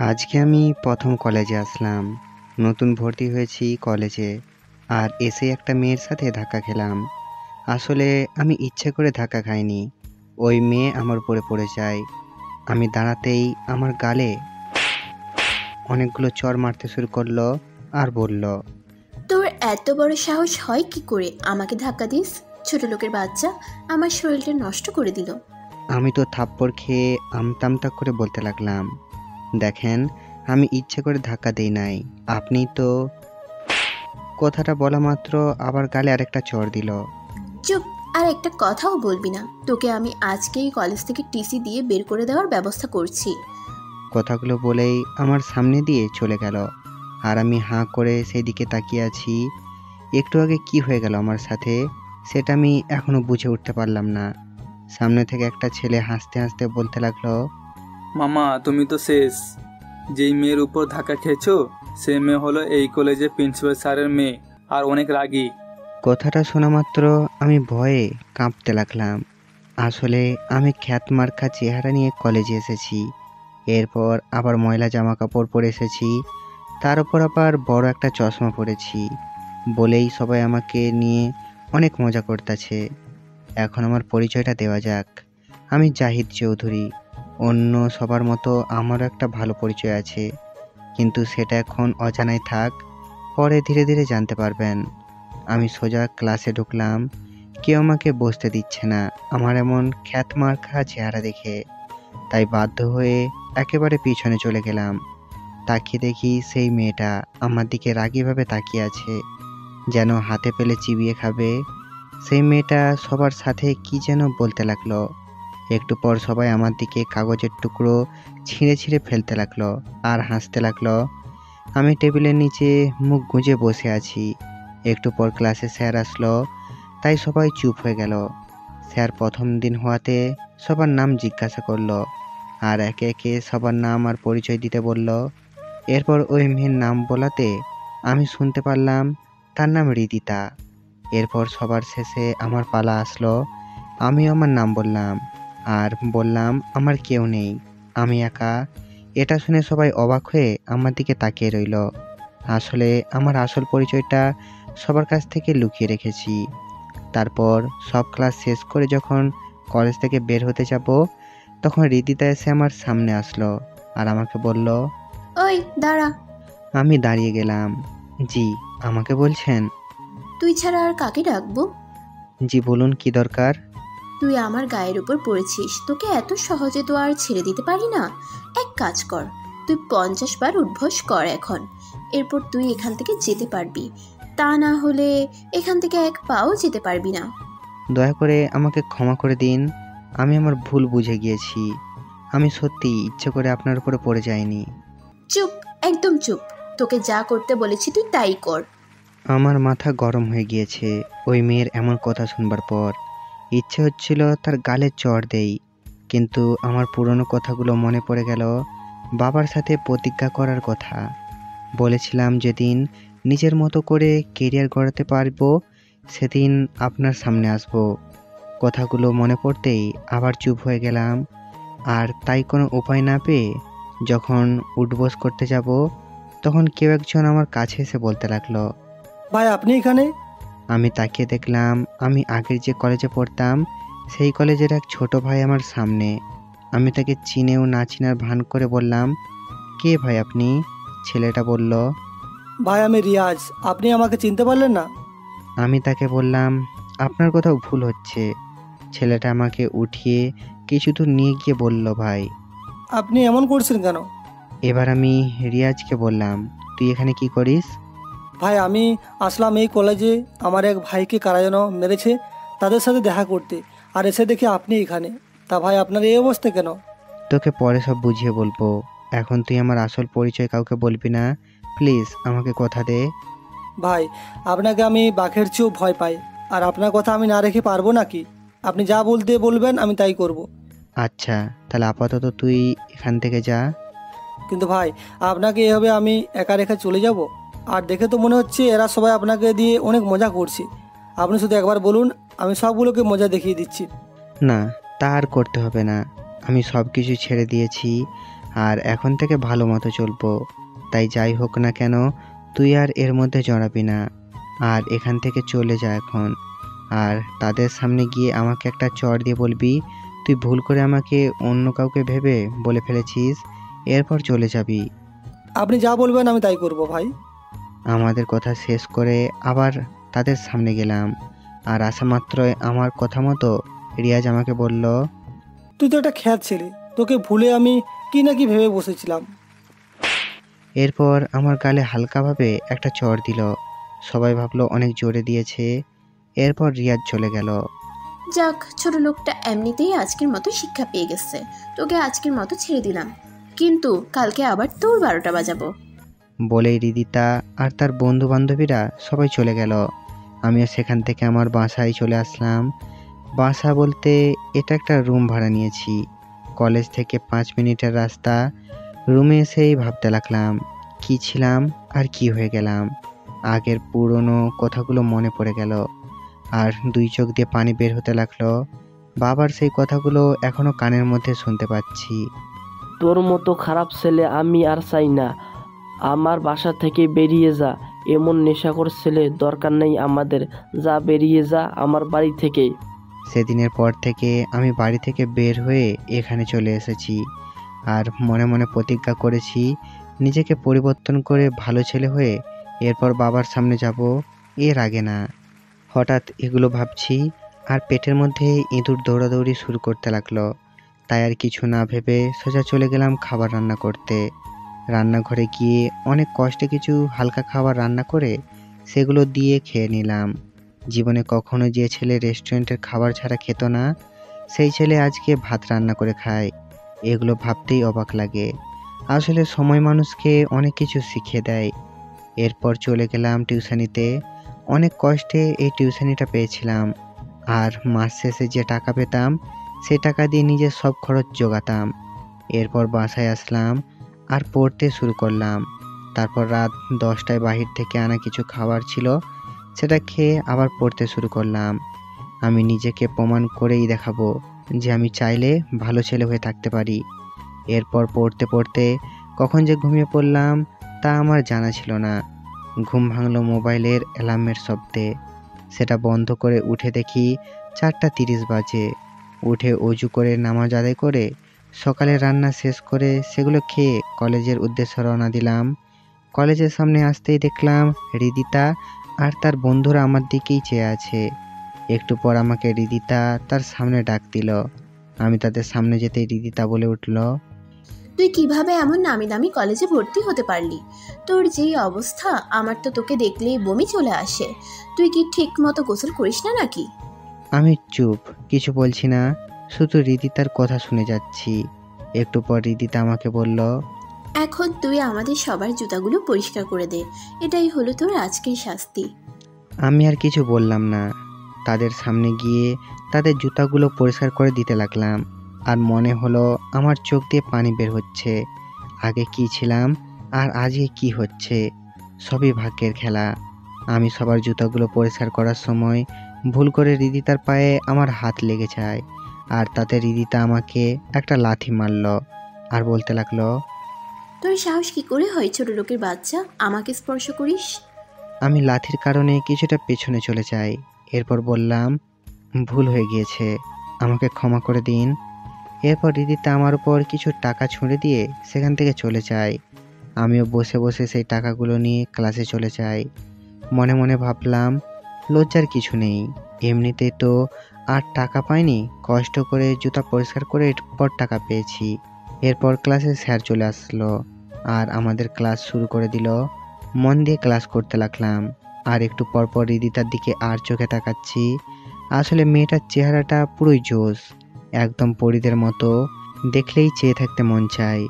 আজকে আমি প্রথম কলেজে আসলাম। নতুন ভর্তি হয়েছি কলেজে। আর এসে একটা মেয়ের সাথে ধাক্কা খেলাম। আসলে আমি ইচ্ছে করে ধাক্কা খাইনি। ওই মেয়ে আমার উপরে পড়ে যায়। আমি দাঁড়াতেই আমার গালে অনেকগুলো চড় মারতে শুরু করলো আর বলল, তোর এত বড় সাহস হয় কি করে আমাকে ধাক্কা দিস? ছোট লোকের বাচ্চা, আমার শরীরটা নষ্ট করে দিল। আমি তো থাপ্পড় খেয়ে আমতা আমতা করে বলতে লাগলাম, দেখেন, আমি ইচ্ছে করে ধাক্কা দেই নাই। আপনি তো। কথাটা বলা মাত্র আবার গালে আরেকটা চড় দিল। চুপ! আর একটা কথাও বলবি না। তোকে আমি আজকেই কলেজ থেকে টিসি দিয়ে বের করে দেওয়ার ব্যবস্থা করছি। কথাগুলো বলেই আমার সামনে দিয়ে চলে গেল। আর আমি হাঁ করে সেই দিকে তাকিয়ে আছি। একটু আগে কি হয়ে গেল আমার সাথে সেটা আমি এখনো বুঝে উঠতে পারলাম না। সামনে থেকে একটা ছেলে হাসতে হাসতে বলতে লাগলো, মামা তুমি তো শেষ। যেই মেয়ের উপর ধাক্কা খেয়েছো সে মেয়ে হলো এই কলেজে প্রিন্সিপাল স্যারের মেয়ে, আর অনেক রাগী। কথাটা শোনা মাত্র আমি ভয়ে কাঁপতে লাগলাম। আসলে আমি খ্যাত মার্কা চেহারা নিয়ে কলেজে এসেছি। এরপর আবার ময়লা জামা কাপড় পরে এসেছি। তার উপর আবার বড় একটা চশমা পরেছি বলেই সবাই আমাকে নিয়ে অনেক মজা করতেছে। এখন আমার পরিচয়টা দেওয়া যাক। আমি জাহিদ চৌধুরী। অন্য সবার মতো আমারও একটা ভালো পরিচয় আছে, কিন্তু সেটা এখন অজানাই থাক। পরে ধীরে ধীরে জানতে পারবেন। আমি সোজা ক্লাসে ঢুকলাম। কেউ আমাকে বসতে দিচ্ছে না আমার এমন খ্যাতমার্কা চেহারা দেখে। তাই বাধ্য হয়ে একেবারে পিছনে চলে গেলাম। তাকিয়ে দেখি সেই মেয়েটা আমার দিকে রাগীভাবে তাকিয়ে আছে, যেন হাতে পেলে চিবিয়ে খাবে। সেই মেয়েটা সবার সাথে কি যেন বলতে লাগলো। একটু পর সবাই আমার দিকে কাগজের টুকরো ছিঁড়ে ছিঁড়ে ফেলতে লাগলো আর হাসতে লাগলো। আমি টেবিলের নিচে মুখ গুঁজে বসে আছি। একটু পর ক্লাসে স্যার আসলো, তাই সবাই চুপ হয়ে গেল। স্যার প্রথম দিন হওয়াতে সবার নাম জিজ্ঞাসা করলো আর একে একে সবার নাম আর পরিচয় দিতে বলল। এরপর ওই মেয়ের নাম বলাতে আমি শুনতে পারলাম তার নাম রিদিতা। এরপর সবার শেষে আমার পালা আসলো। আমি আমার নাম বললাম আর বললাম আমার কেউ নেই, আমি একা। এটা শুনে সবাই অবাক হয়ে আমার দিকে তাকিয়ে রইল। আসলে আমার আসল পরিচয়টা সবার কাছ থেকে লুকিয়ে রেখেছি। তারপর সব ক্লাস শেষ করে যখন কলেজ থেকে বের হতে যাব, তখন রিদিতা এসে আমার সামনে আসলো আর আমাকে বলল, ওই দাঁড়া! আমি দাঁড়িয়ে গেলাম। জি, আমাকে বলছেন? তুই ছাড়া আর কাকে ডাকবো? জি বলুন, কি দরকার? তুই আমার গায়ের উপর পড়েছিস, তোকে এত সহজে তো আর ছেড়ে দিতে পারি না। এক কাজ কর, তুই 50 বার উঠবস কর এখন। এরপর তুই এখান থেকে যেতে পারবি। তা না হলে এখান থেকে এক পাও যেতে পারবি না। দয়া করে আমাকে ক্ষমা করে দিন। আমি আমার ভুল বুঝে গিয়েছি। আমি সত্যি ইচ্ছে করে আপনার উপরে পড়ে যাইনি। চুপ! একদম চুপ! তোকে যা করতে বলেছি তুই তাই কর। আমার মাথা গরম হয়ে গিয়েছে ওই মেয়ের এমন কথা শুনবার পর। ইচ্ছে হচ্ছিল তার গালে চড় দেই, কিন্তু আমার পুরনো কথাগুলো মনে পড়ে গেল। বাবার সাথে প্রতিজ্ঞা করার কথা। বলেছিলাম যেদিন নিজের মতো করে কেরিয়ার গড়াতে পারবো সেদিন আপনার সামনে আসব। কথাগুলো মনে পড়তেই আবার চুপ হয়ে গেলাম। আর তাই কোনো উপায় না পেয়ে যখন উঠবোস করতে যাব, তখন কেউ একজন আমার কাছে এসে বলতে লাগলো, ভাই আপনি এখানে? আমি তাকিয়ে দেখলাম আমি আগের যে কলেজে পড়তাম সেই কলেজের এক ছোট ভাই আমার সামনে। আমি তাকে চিনেও না চিনার ভান করে বললাম, কে ভাই আপনি? ছেলেটা বলল, ভাই আমি রিয়াজ, আপনি আমাকে চিনতে পারলেন না? আমি তাকে বললাম, আপনার কোথাও ভুল হচ্ছে। ছেলেটা আমাকে উঠিয়ে কিছু দূর নিয়ে গিয়ে বলল, ভাই। আপনি এমন করছেন কেন? এবার আমি রিয়াজকে বললাম, তুই এখানে কি করিস? ভাই আমি আসলাম এই কলেজে, আমার এক ভাইকে কারা যেন মেরেছে, তাদের সাথে দেখা করতে, আর এসে দেখি আপনি এখানে। তা ভাই আপনার এই অবস্থা কেন? তোকে পরে সব বুঝিয়ে বলবো। এখন তুই আমার আসল পরিচয় কাউকে বলবি না, প্লিজ আমাকে কথা দে। ভাই আপনাকে আমি বাঘের চেয়েও ভয় পাই, আর আপনার কথা আমি না রেখে পারবো নাকি? আপনি যা বলতে বলবেন আমি তাই করব। আচ্ছা, তাহলে আপাতত তুই এখান থেকে যা। কিন্তু ভাই আপনাকে এভাবে আমি একা রেখে চলে যাব? আর দেখে তো মনে হচ্ছে এরা সবাই আপনাকে দিয়ে অনেক মজা করছে। আপনি শুধু একবার বলুন, আমি সবগুলোকে মজা দেখিয়ে দিচ্ছি। না, তা আর করতে হবে না। আমি সব কিছু ছেড়ে দিয়েছি। আর এখন থেকে ভালো মতো চলবো। তাই যাই হোক না কেন তুই আর এর মধ্যে জড়াবি না, আর এখান থেকে চলে যা এখন। আর তাদের সামনে গিয়ে আমাকে একটা চড় দিয়ে বলবি তুই ভুল করে আমাকে অন্য কাউকে ভেবে বলে ফেলেছিস, এরপর চলে যাবি। আপনি যা বলবেন আমি তাই করব ভাই। আমাদের কথা শেষ করে আবার তাদের সামনে গেলাম, আর আসা মাত্রই আমার কথা মতো রিয়াজ আমাকে বলল, তুই তো একটা খ্যাত ছেলে, তোকে ভুলে আমি কি না কি ভেবে বসেছিলাম। এরপর আমার গালে হালকাভাবে একটা চড় দিল। সবাই ভাবলো অনেক জোরে দিয়েছে। এরপর রিয়াজ চলে গেল। যাক, ছোট লোকটা এমনিতেই আজকের মতো শিক্ষা পেয়ে গেছে। তোকে আজকের মতো ছেড়ে দিলাম, কিন্তু কালকে আবার তোর 12টা বাজাবো। বলেই রিদিতা আর তার বন্ধু বান্ধবীরা সবাই চলে গেল। আমিও সেখান থেকে আমার বাসায় চলে আসলাম। বাসা বলতে এটা একটা রুম ভাড়া নিয়েছি। কলেজ থেকে 5 মিনিটের রাস্তা। রুমে এসেই ভাবতে লাগলাম কি ছিলাম আর কি হয়ে গেলাম। আগের পুরনো কথাগুলো মনে পড়ে গেল, আর 2 চোখ দিয়ে পানি বের হতে লাগলো। বাবার সেই কথাগুলো এখনো কানের মধ্যে শুনতে পাচ্ছি। তোর মতো খারাপ ছেলে আমি আর চাই না। আমার বাসা থেকে বেরিয়ে যা। এমন নেশাখোর ছেলে দরকার নেই আমাদের। যা, বেরিয়ে যা আমার বাড়ি থেকে। সেদিনের পর থেকে আমি বাড়ি থেকে বের হয়ে এখানে চলে এসেছি, আর মনে মনে প্রতিজ্ঞা করেছি নিজেকে পরিবর্তন করে ভালো ছেলে হয়ে এরপর বাবার সামনে যাব, এর আগে না। হঠাৎ এগুলো ভাবছি আর পেটের মধ্যে ইঁদুর দৌড়াদৌড়ি শুরু করতে লাগলো। তাই আর কিছু না ভেবে সোজা চলে গেলাম খাবার রান্না করতে। রান্নাঘরে গিয়ে অনেক কষ্টে কিছু হালকা খাবার রান্না করে সেগুলো দিয়ে খেয়ে নিলাম। জীবনে কখনো যে ছেলে রেস্টুরেন্টের খাবার ছাড়া খেত না, সেই ছেলে আজকে ভাত রান্না করে খায়। এগুলো ভাবতেই অবাক লাগে। আসলে সময় মানুষকে অনেক কিছু শিখিয়ে দেয়। এরপর চলে গেলাম টিউশনিতে। অনেক কষ্টে এই টিউশনিটা পেয়েছিলাম, আর মাস শেষে যে টাকা পেতাম সেই টাকা দিয়ে নিজের সব খরচ জোগাতাম। এরপর বাসায় আসলাম আর পড়তে শুরু করলাম। তারপর রাত 10টায় বাহির থেকে আনা কিছু খাবার ছিল, সেটা খেয়ে আবার পড়তে শুরু করলাম। আমি নিজেকে প্রমাণ করেই দেখাবো যে আমি চাইলে ভালো ছেলে হয়ে থাকতে পারি। এরপর পড়তে পড়তে কখন যে ঘুমিয়ে পড়লাম তা আমার জানা ছিল না। ঘুম ভাঙলো মোবাইলের অ্যালার্মের শব্দে। সেটা বন্ধ করে উঠে দেখি 4:30 বাজে। উঠে অজু করে নামাজ আদায় করে সকালে রান্না শেষ করে সেগুলো খেয়ে কলেজের উদ্দেশ্যে রওনা দিলাম। কলেজের সামনে আসতেই দেখলাম রিদিতা আর তার বন্ধুরা আমার দিকেই চেয়ে আছে। একটু পর আমাকে রিদিতা তার সামনে ডাক দিল। আমি তাদের সামনে যেতেই রিদিতা বলে উঠল, তুই কিভাবে এমন নামি দামি কলেজে ভর্তি হতে পারলি? তোর যেই অবস্থা, আমার তো তোকে দেখলেই বমি চলে আসে। তুই কি ঠিক মতো গোসল করিস না নাকি? আমি চুপ, কিছু বলছি না, শুধু রিদিতার কথা শুনে যাচ্ছি। একটু পর রিদিতা আমাকে বলল, এখন তুই আমাদের সবার জুতাগুলো পরিষ্কার করে দে। এটাই হলো তোর আজকের শাস্তি। আমি আর কিছু বললাম না। তাদের সামনে গিয়ে তাদের জুতাগুলো পরিষ্কার করে দিতে লাগলাম, আর মনে হলো আমার চোখ দিয়ে পানি বের হচ্ছে। আগে কি ছিলাম আর আজকে কি হচ্ছে, সবই ভাগ্যের খেলা। আমি সবার জুতাগুলো পরিষ্কার করার সময় ভুল করে রিদিতার পায়ে আমার হাত লেগে যায়, আর তাতে রিদিতা আমাকে একটা লাথি মারল আর বলতে লাগলো, তোর সাহস কি করে হয় ছোট লোকের বাচ্চা, আমাকে স্পর্শ করিস? আমি লাথির কারণে কিছুটা পেছনে চলে যাই। এরপর বললাম, ভুল হয়ে গিয়েছে, আমাকে ক্ষমা করে দিন। এরপর রিদিতা আমার উপর কিছু টাকা ছুঁড়ে দিয়ে সেখান থেকে চলে যায়। আমিও বসে বসে সেই টাকাগুলো নিয়ে ক্লাসে চলে যাই। মনে মনে ভাবলাম লজ্জার কিছু নেই, এমনিতে তো আর টাকা পাইনি, কষ্ট করে জুতা পরিষ্কার করে এরপর টাকা পেয়েছি। এরপর ক্লাসে স্যার চলে আসলো আর আমাদের ক্লাস শুরু করে দিল। মন দিয়ে ক্লাস করতে লাগলাম, আর একটু পরপর রিদিতার দিকে আর চোখে তাকাচ্ছি। আসলে মেয়েটার চেহারাটা পুরোই জোশ, একদম পরীদের মতো, দেখলেই চেয়ে থাকতে মন চায়।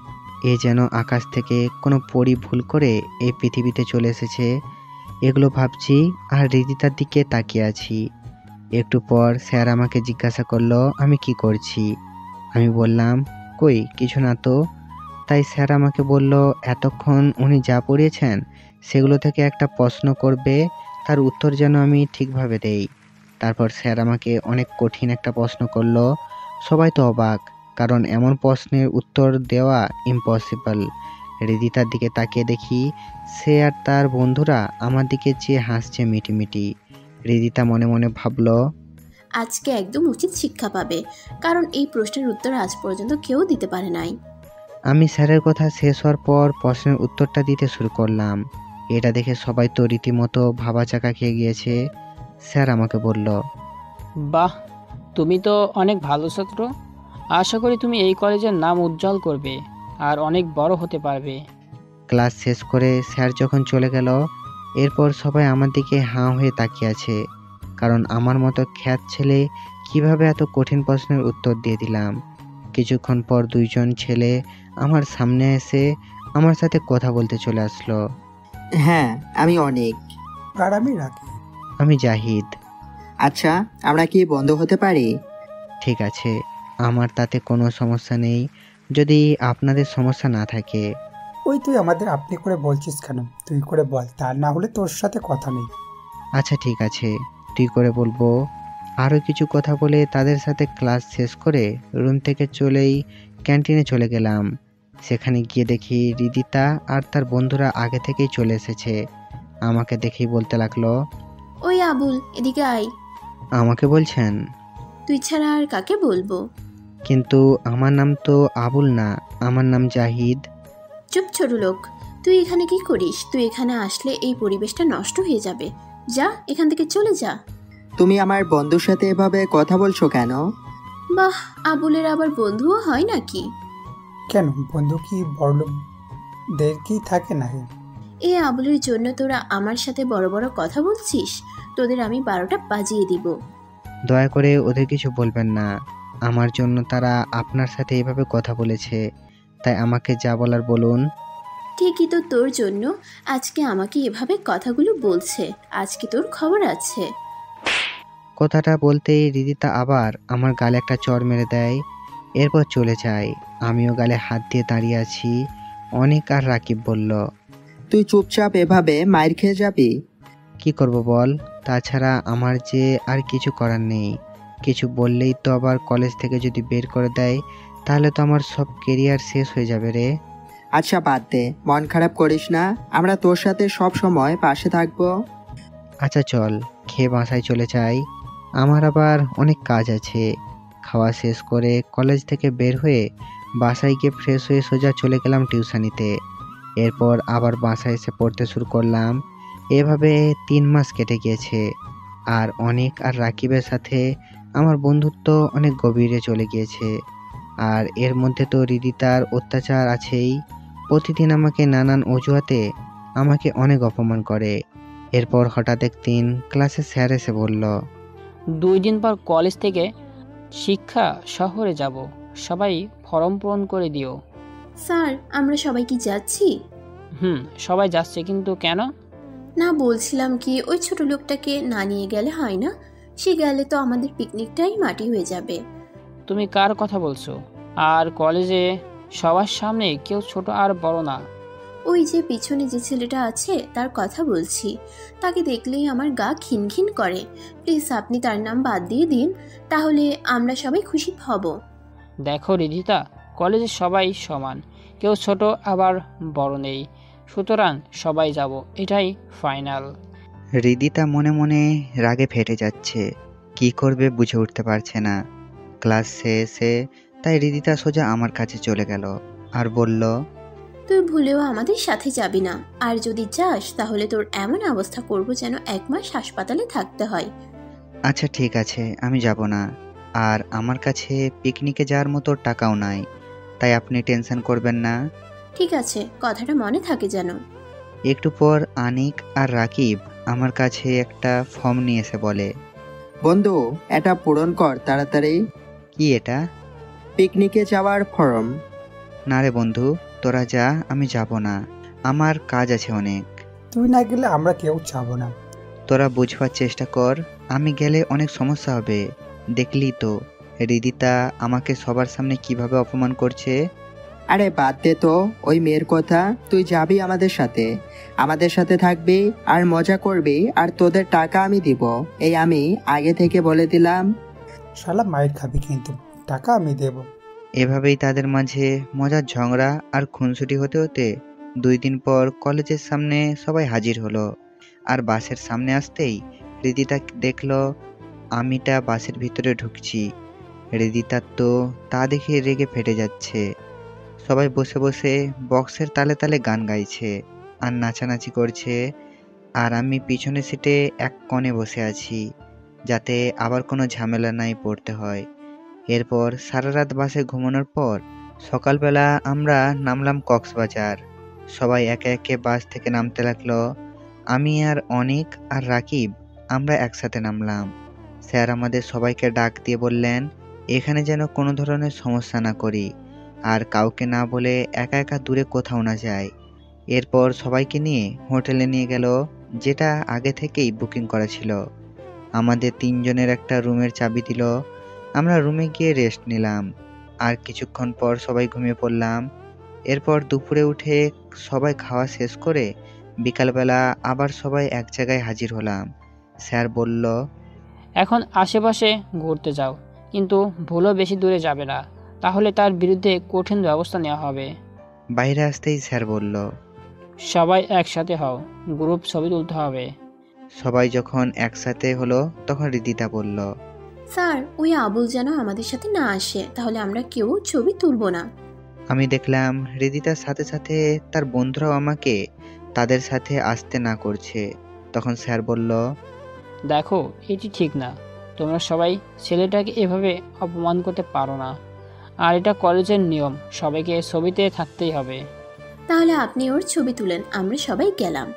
এ যেন আকাশ থেকে কোনো পরী ভুল করে এই পৃথিবীতে চলে এসেছে। এগুলো ভাবছি আর রিদিতার দিকে তাকিয়ে আছি। একটু পর স্যার আমাকে জিজ্ঞাসা করলো আমি কি করছি। আমি বললাম, কই কিছু না তো। তাই স্যার আমাকে বলল এতক্ষণ উনি যা পড়িয়েছেন সেগুলো থেকে একটা প্রশ্ন করবে, তার উত্তর যেন আমি ঠিকভাবে দেই। তারপর স্যার আমাকে অনেক কঠিন একটা প্রশ্ন করলো। সবাই তো অবাক, কারণ এমন প্রশ্নের উত্তর দেওয়া ইম্পসিবল। হৃদিতার দিকে তাকিয়ে দেখি সে আর তার বন্ধুরা আমার দিকে চেয়ে হাসছে মিটিমিটি। হৃদিতা মনে মনে ভাবল, আজকে একদম উচিত শিক্ষা পাবে, কারণ এই প্রশ্নের উত্তর আজ পর্যন্ত কেউ দিতে পারে নাই। আমি স্যারের কথা শেষ হওয়ার পর প্রশ্নের উত্তরটা দিতে শুরু করলাম। এটা দেখে সবাই তো রীতিমতো ভাবাচাকা খেয়ে গিয়েছে। স্যার আমাকে বলল, বাহ, তুমি তো অনেক ভালো ছাত্র। আশা করি তুমি এই কলেজের নাম উজ্জ্বল করবে আর অনেক বড় হতে পারবে। ক্লাস শেষ করে স্যার যখন চলে গেল, এরপর সবাই আমার দিকে হাঁ হয়ে তাকিয়ে আছে, কারণ আমার মতো খ্যাত ছেলে কিভাবে এত কঠিন প্রশ্নের উত্তর দিয়ে দিলাম। কিছুক্ষণ পর দুইজন ছেলে আমার সামনে এসে আমার সাথে কথা বলতে চলে আসলো। হ্যাঁ, আমি অনেক। আর আমি রাখি। আমি জাহিদ। আচ্ছা, আমরা কি বন্ধু হতে পারি? ঠিক আছে, আমার তাতে কোনো সমস্যা নেই, যদি আপনাদের সমস্যা না থাকে। ওই তুই আমাদের আপনি করে বলছিস কেন? তুই করে বল, তার না হলে তোর সাথে কথা নেই। আচ্ছা ঠিক আছে, তুই করে বলবো। আরও কিছু কথা বলে তাদের সাথে ক্লাস শেষ করে রুম থেকে চলেই ক্যান্টিনে চলে গেলাম। সেখানে গিয়ে দেখি হৃদিতা আর তার বন্ধুরা আগে থেকেই চলে এসেছে। আমাকে দেখেই বলতে লাগলো, ওই আবুল, এদিকে আয়। আমাকে বলছেন? তুই ছাড়া আর কাকে বলবো? কিন্তু আমার নাম তো আবুল না, আমার নাম জাহিদ। চুপ ছোট লোক, তুই এখানে কি করিস? তুই এখানে আসলে এই পরিবেশটা নষ্ট হয়ে যাবে। যা এখান থেকে, চলে যা। তুমি আমার বন্ধুর সাথে এভাবে কথা বলছো কেন? বাহ, আবুলের আবার বন্ধুও হয় নাকি? কেন, বন্ধু কি বড়দের কি থাকে না? এই আবুলের জন্য তোরা আমার সাথে বড় বড় কথা বলছিস? তোদের আমি 12টা বাজিয়ে দিব। দয়া করে ওদের কিছু বলবেন না, আমার জন্য তারা আপনার সাথে এভাবে কথা বলেছে, তাই আমাকে যা বলার বলুন। ঠিকই তো, তোর জন্য আজকে আমাকে এভাবে কথাগুলো বলছে। আজকে তোর খবর আছে। কথাটা বলতেই হৃদিতা আবার আমার গালে একটা চড় মেরে দেয়, এরপর চলে যায়। আমিও গালে হাত দিয়ে দাঁড়িয়ে আছি। অনেক আর রাকিব বলল, তুই চুপচাপ এভাবে মাইর খেয়ে যাবি? কি করব বল, তাছাড়া আমার যে আর কিছু করার নেই। কিছু বললেই তো আবার কলেজ থেকে যদি বের করে দেয়, তাহলে তো আমার সব কেরিয়ার শেষ হয়ে যাবে রে। আচ্ছা বাদ দে, মন খারাপ করিস না, আমরা তোর সাথে সব সময় পাশে থাকবো। আচ্ছা চল, খেয়ে বাসায় চলে যাই, আমার আবার অনেক কাজ আছে। খাওয়া শেষ করে কলেজ থেকে বের হয়ে বাসায় গিয়ে ফ্রেশ হয়ে সোজা চলে গেলাম টিউশনিতে। এরপর আবার বাসায় এসে পড়তে শুরু করলাম। এভাবে 3 মাস কেটে গিয়েছে। আর অনেক আর রাকিবের সাথে আমার বন্ধুত্ব অনেক গভীরে চলে গিয়েছে। আর এর মধ্যে তো হৃদিতার অত্যাচার আছেই। প্রতিদিন আমাকে নানান অজুহাতে আমাকে অনেক অপমান করে। এরপর হঠাৎ একদিন ক্লাসে স্যার এসে বলল, 2 দিন পর কলেজ থেকে শিক্ষা শহরে যাব, সবাই ফর্ম পূরণ করে দিও। স্যার, আমরা সবাই কি যাচ্ছি? সবাই যাচ্ছে, কিন্তু কেন? না, বলছিলাম কি, ওই ছোট লোকটাকে না নিয়ে গেলে হয় না? সে গেলে তো আমাদের পিকনিকটাই মাটি হয়ে যাবে। তুমি কার কথা বলছো? আর কলেজে সবার সামনে কেউ ছোট আর বড় না। ওই যে পিছনে যে ছেলেটা আছে তার কথা বলছি। তাকে দেখলেই আমার গা খিনখিন করে। প্লিজ আপনি তার নাম বাদ দিয়ে দিন, তাহলে আমরা সবাই খুশি হব। দেখো রিধিতা, কলেজে সবাই সমান, কেউ ছোট আবার বড় নেই, সুতরাং সবাই যাব, এটাই ফাইনাল। হৃদিতা মনে মনে রাগে ফেটে যাচ্ছে, কি করবে বুঝে উঠতে পারছে না। ক্লাস শেষে তাই হৃদিতা সোজা আমার কাছে চলে গেল আর বলল, তুই ভুলেও আমাদের সাথে যাবি না, আর যদি যাস তাহলে তোর এমন অবস্থা করব যেন 1 মাস হাসপাতালে থাকতে হয়। আচ্ছা ঠিক আছে, আমি যাব না। আর আমার কাছে পিকনিকে যাওয়ার মতো টাকাও নাই, তাই আপনি টেনশন করবেন না। ঠিক আছে, কথাটা মনে থাকে যেন। একটু পর আনিক আর রাকিব আমার কাছে একটা ফর্ম নিয়ে এসে বলে, বন্ধু, এটা পূরণ কর তাড়াতাড়ি। কি এটা? পিকনিকে যাওয়ার ফর্ম। না রে বন্ধু, তোরা যা, আমি যাব না, আমার কাজ আছে অনেক। তুই না গেলে আমরা কেউ যাবো না। তোরা বুঝবার চেষ্টা কর, আমি গেলে অনেক সমস্যা হবে। দেখলি তো হৃদিতা আমাকে সবার সামনে কিভাবে অপমান করছে। আরে বাদ দে তো ওই মেয়ের কথা, তুই যাবি আমাদের সাথে থাকবি আর মজা করবি, আর তোদের টাকা আমি দিব, এই আমি আগে থেকে বলে দিলাম। শালা মায়ের খাবি, কিন্তু টাকা আমি দেব। এভাবেই তাদের মাঝে মজার ঝগড়া আর খুনসুটি হতে হতে 2 দিন পর কলেজের সামনে সবাই হাজির হলো। আর বাসের সামনে আসতেই হৃদিতা দেখলো আমিটা বাসের ভিতরে ঢুকছি। হৃদিতার তো তা দেখে রেগে ফেটে যাচ্ছে। সবাই বসে বসে বক্সের তালে তালে গান গাইছে আর নাচানাচি করছে, আর আমি পিছনের সিটে এক কোণে বসে আছি, যাতে আবার কোনো ঝামেলা নাই পড়তে হয়। এরপর সারা রাত বাসে ঘুমানোর পর সকালবেলা আমরা নামলাম কক্সবাজার। সবাই একে একে বাস থেকে নামতে লাগলো। আমি আর অনিক আর রাকিব আমরা একসাথে নামলাম। স্যার আমাদের সবাইকে ডাক দিয়ে বললেন এখানে যেন কোনো ধরনের সমস্যা না করি, আর কাউকে না বলে একা একা দূরে কোথাও না যায়। এরপর সবাইকে নিয়ে হোটেলে নিয়ে গেল, যেটা আগে থেকেই বুকিং করা ছিল। আমাদের 3 জনের একটা রুমের চাবি দিল। আমরা রুমে গিয়ে রেস্ট নিলাম, আর কিছুক্ষণ পর সবাই ঘুমিয়ে পড়লাম। এরপর দুপুরে উঠে সবাই খাওয়া শেষ করে বিকালবেলা আবার সবাই এক জায়গায় হাজির হলাম। স্যার বলল, এখন আশেপাশে ঘুরতে যাও, কিন্তু ভুলও বেশি দূরে যাবে না, তাহলে তার বিরুদ্ধে কঠিন ব্যবস্থা নেওয়া হবে। বাইরে আসতেই স্যার বলল, সবাই একসাথে হও, গ্রুপ ছবি তুলতে হবে। সবাই যখন একসাথে হলো তখন হৃদিতা বলল, স্যার ওই আবুল যেন আমাদের সাথে না আসে, তাহলে আমরা কেউ ছবি তুলবো না। আমি দেখলাম হৃদিতার সাথে সাথে তার বন্ধুরাও আমাকে তাদের সাথে আসতে না করছে। তখন স্যার বলল, দেখো এটি ঠিক না, তোমরা সবাই ছেলেটাকে এভাবে অপমান করতে পারো না, আর এটা কলেজের নিয়ম, সবাইকে ছবিতে থাকতেই হবে। তাহলে আপনি ওর ছবি তুলেন, আমরা সবাই গেলাম।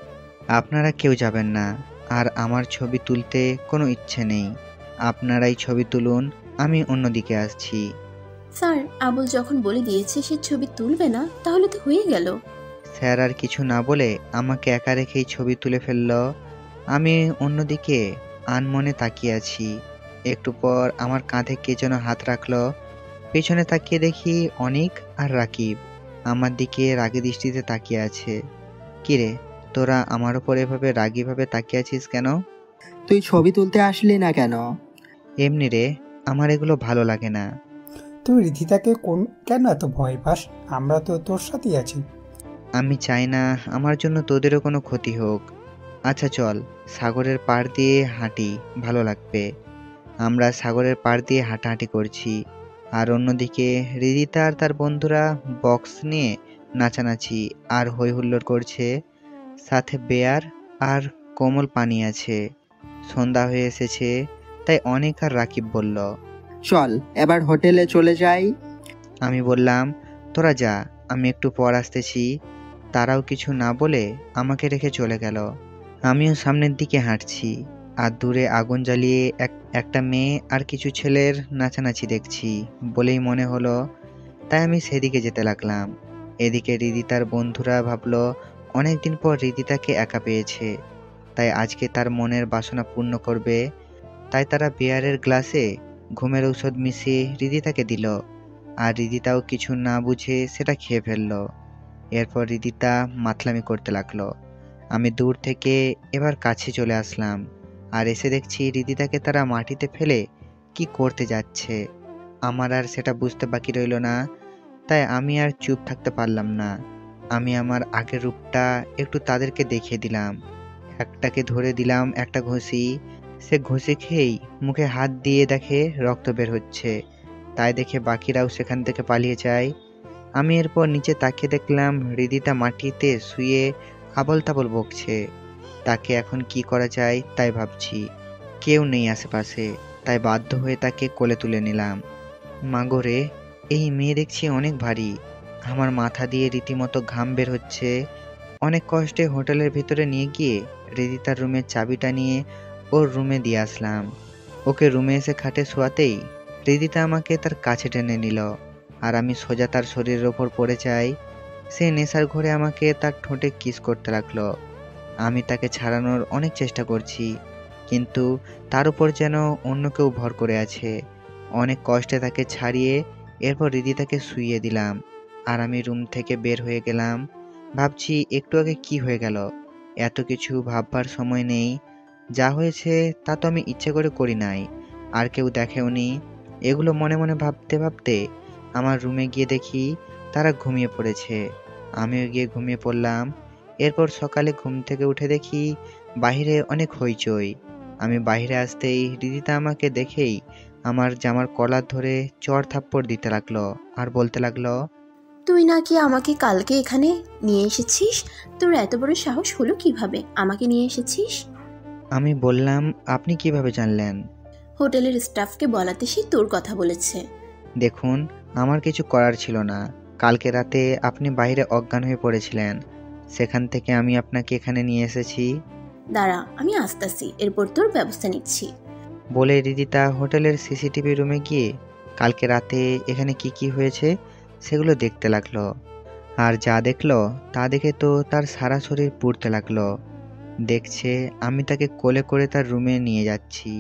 আপনারা কেউ যাবেন না, আর আমার ছবি তুলতে কোনো ইচ্ছে নেই। আপনারাই ছবি তুলুন, আমি অন্যদিকে আসছি। স্যার আবুল যখন বলে দিয়েছে সে ছবি তুলবে না, তাহলে তো হয়ে গেল। স্যার আর কিছু না বলে আমাকে একা রেখেই ছবি তুলে ফেলল। আমি অন্যদিকে আনমনে তাকিয়ে আছি। একটু পর আমার কাঁধে কে যেন হাত রাখলো। পেছনে তাকিয়ে দেখি অনিক আর রাকিব আমার দিকে রাগী দৃষ্টিতে তাকিয়ে আছে। কিরে, তোরা আমার ওপর এভাবে রাগীভাবে তাকিয়ে আছিস কেন? তুই ছবি তুলতে আসলি না কেন? এমনি রে, আমার এগুলো ভালো লাগে না। তুই রিধিতাকে কেন এত ভয় পাস? আমরা তো তোর সাথেই আছি। আমি চাই না আমার জন্য তোদেরও কোনো ক্ষতি হোক। আচ্ছা চল, সাগরের পাড় দিয়ে হাঁটি, ভালো লাগবে। আমরা সাগরের পাড় দিয়ে হাঁটাহাঁটি করছি, আর অন্যদিকে হৃদিতা আর তার বন্ধুরা বক্স নিয়ে নাচানাচি আর হই হুল্লোড় করছে। সাথে বেয়ার আর কোমল পানি আছে। সন্ধ্যা হয়ে এসেছে, তাই অনেক আর রাকিব বলল, চল এবার হোটেলে চলে যাই। আমি বললাম, তোরা যা, আমি একটু পর আসতেছি। তারাও কিছু না বলে আমাকে রেখে চলে গেল। আমিও সামনের দিকে হাঁটছি, আর দূরে আগুন জ্বালিয়ে একটা মেয়ে আর কিছু ছেলের নাচানাচি দেখছি বলেই মনে হলো, তাই আমি সেদিকে যেতে লাগলাম। এদিকে হৃদিতার বন্ধুরা ভাবলো অনেকদিন পর হৃদিতাকে একা পেয়েছে, তাই আজকে তার মনের বাসনা পূর্ণ করবে। তাই তারা বিয়ারের গ্লাসে ঘুমের ঔষধ মিশিয়ে হৃদিতাকে দিল, আর হৃদিতাও কিছু না বুঝে সেটা খেয়ে ফেললো। এরপর হৃদিতা মাতলামি করতে লাগলো। আমি দূর থেকে এবার কাছে চলে আসলাম, আর এসে দেখছি হৃদিতাকে তারা মাটিতে ফেলে কি করতে যাচ্ছে। আমার আর সেটা বুঝতে বাকি রইল না, তাই আমি আর চুপ থাকতে পারলাম না। আমি আমার আগের রূপটা একটু তাদেরকে দেখিয়ে দিলাম। একটাকে ধরে দিলাম একটা ঘুষি। সে ঘুষি খেয়েই মুখে হাত দিয়ে দেখে রক্ত বের হচ্ছে, তাই দেখে বাকিরাও সেখান থেকে পালিয়ে যায়। আমি এরপর নিচে তাকিয়ে দেখলাম হৃদিতা মাটিতে শুয়ে আবল তাবল বকছে। তাকে এখন কি করা যায় তাই ভাবছি। কেউ নেই আশেপাশে, তাই বাধ্য হয়ে তাকে কোলে তুলে নিলাম। মাগোরে, এই মেয়ে দেখছি অনেক ভারী। আমার মাথা দিয়ে রীতিমতো ঘাম বের হচ্ছে। অনেক কষ্টে হোটেলের ভিতরে নিয়ে গিয়ে হৃদিতার রুমের চাবিটা নিয়ে ওর রুমে দিয়ে আসলাম। ওকে রুমে এসে খাটে শোয়াতেই হৃদিতা আমাকে তার কাছে টেনে নিল, আর আমি সোজা তার শরীরের ওপর পড়ে যাই। সে নেশার ঘরে আমাকে তার ঠোঁটে কিস করতে লাগলো। আমি তাকে ছাড়ানোর অনেক চেষ্টা করছি, কিন্তু তার উপর যেন অন্য কেউ ভর করে আছে। অনেক কষ্টে তাকে ছাড়িয়ে এরপর হৃদিতাকে শুইয়ে দিলাম, আর আমি রুম থেকে বের হয়ে গেলাম। ভাবছি একটু আগে কি হয়ে গেল। এত কিছু ভাববার সময় নেই। যা হয়েছে তা তো আমি ইচ্ছে করে করি নাই, আর কেউ দেখেওনি। এগুলো মনে মনে ভাবতে ভাবতে আমার রুমে গিয়ে দেখি তারা ঘুমিয়ে পড়েছে। আমিও গিয়ে ঘুমিয়ে পড়লাম। এরপর সকালে ঘুম থেকে উঠে দেখি বাইরে অনেক হইচই। আমি বাইরে আসতেই রিদিতা আমাকে দেখেই আমার জামার কলার ধরে চড় থাপ্পড় দিতে লাগলো আর বলতে লাগলো, তুই নাকি আমাকে কালকে এখানে নিয়ে এসেছিস? তোর এত বড় সাহস হলো কিভাবে আমাকে নিয়ে এসেছিস? আমি বললাম, আপনি কিভাবে জানলেন? হোটেলের স্টাফকে বলাতে সে তোর কথা বলেছে। দেখুন, আমার কিছু করার ছিল না। কালকে রাতে আপনি বাইরে অজ্ঞান হয়ে পড়েছিলেন, সেখান থেকে আমি আপনাকে এখানে নিয়ে এসেছি। দাঁড়া, আমি আসতেছি, এরপর তোর ব্যবস্থা নিচ্ছি। বলে রিদিতা হোটেলের সিসিটিভি রুমে গিয়ে কালকে রাতে এখানে কি কি হয়েছে সেগুলো দেখতে লাগলো। আর যা দেখলো তা দেখে তো তার সারা শরীর পুড়তে লাগলো। দেখছে আমি তাকে কোলে করে তার রুমে নিয়ে যাচ্ছি।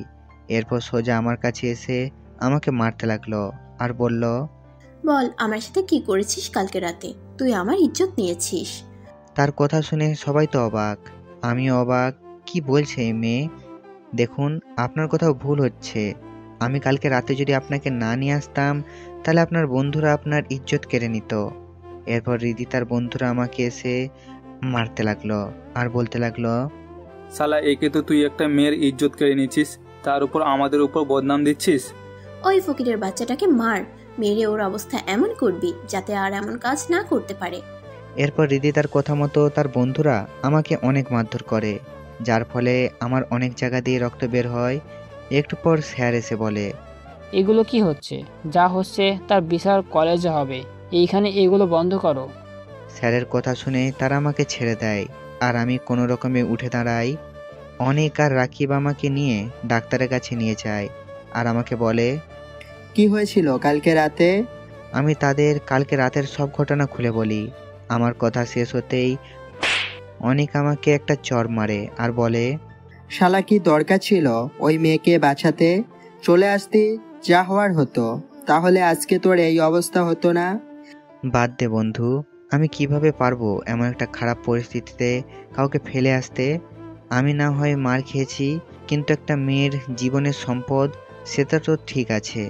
এরপর সোজা আমার কাছে এসে আমাকে মারতে লাগলো আর বলল, বল আমার সাথে কি করেছিস কালকে রাতে? তুই আমার ইজ্জত নিয়েছিস। তার কথা শুনে সবাই তো অবাক, আমিও অবাক। কি বলছে এই মেয়ে? দেখুন, আপনার কোথাও ভুল হচ্ছে। আমি কালকে রাতে যদি আপনাকে না নিয়ে আসতাম তাহলে আপনার বন্ধুরা আপনার ইজ্জত কেড়ে নিত। এরপর রিদিতার বন্ধুরা আমাকে এসে মারতে লাগলো আর বলতে লাগলো, শালা, একে তো তুই একটা মেয়ের ইজ্জত কেড়ে নিচ্ছিস, তার উপর আমাদের উপর বদনাম দিচ্ছিস। ওই ফকিরের বাচ্চাটাকে মার, মেরে ওর অবস্থা এমন করবি যাতে আর এমন কাজ না করতে পারে। এরপর রিদিতার কথা মতো তার বন্ধুরা আমাকে অনেক মারধর করে, যার ফলে আমার অনেক জায়গা দিয়ে রক্ত বের হয়। একটু পর স্যার এসে বলে, এগুলো কি হচ্ছে? যা হচ্ছে তার বিচার কলেজে হবে, এইখানে এগুলো বন্ধ করো। স্যারের কথা শুনে তারা আমাকে ছেড়ে দেয় আর আমি কোনো রকমে উঠে দাঁড়াই। অনেক আর রাকিব আমাকে নিয়ে ডাক্তারের কাছে নিয়ে যায় আর আমাকে বলে, কি হয়েছিল কালকে রাতে? আমি তাদের কালকে রাতের সব ঘটনা খুলে বলি। আমার কথা শেষ হতেই অনেক আমাকে একটা চড় মারে আর বলে, শালা, কি দরকার ছিল ওই মেয়েকে বাঁচাতে? চলে আসতি, যা হওয়ার হতো। তাহলে আজকে তোর এই অবস্থা হতো না। বাদ দে বন্ধু, আমি কিভাবে পারবো এমন একটা খারাপ পরিস্থিতিতে কাউকে ফেলে আসতে? আমি না হয় মার খেয়েছি, কিন্তু একটা মেয়ের জীবনের সম্পদ, সেটা তো ঠিক আছে।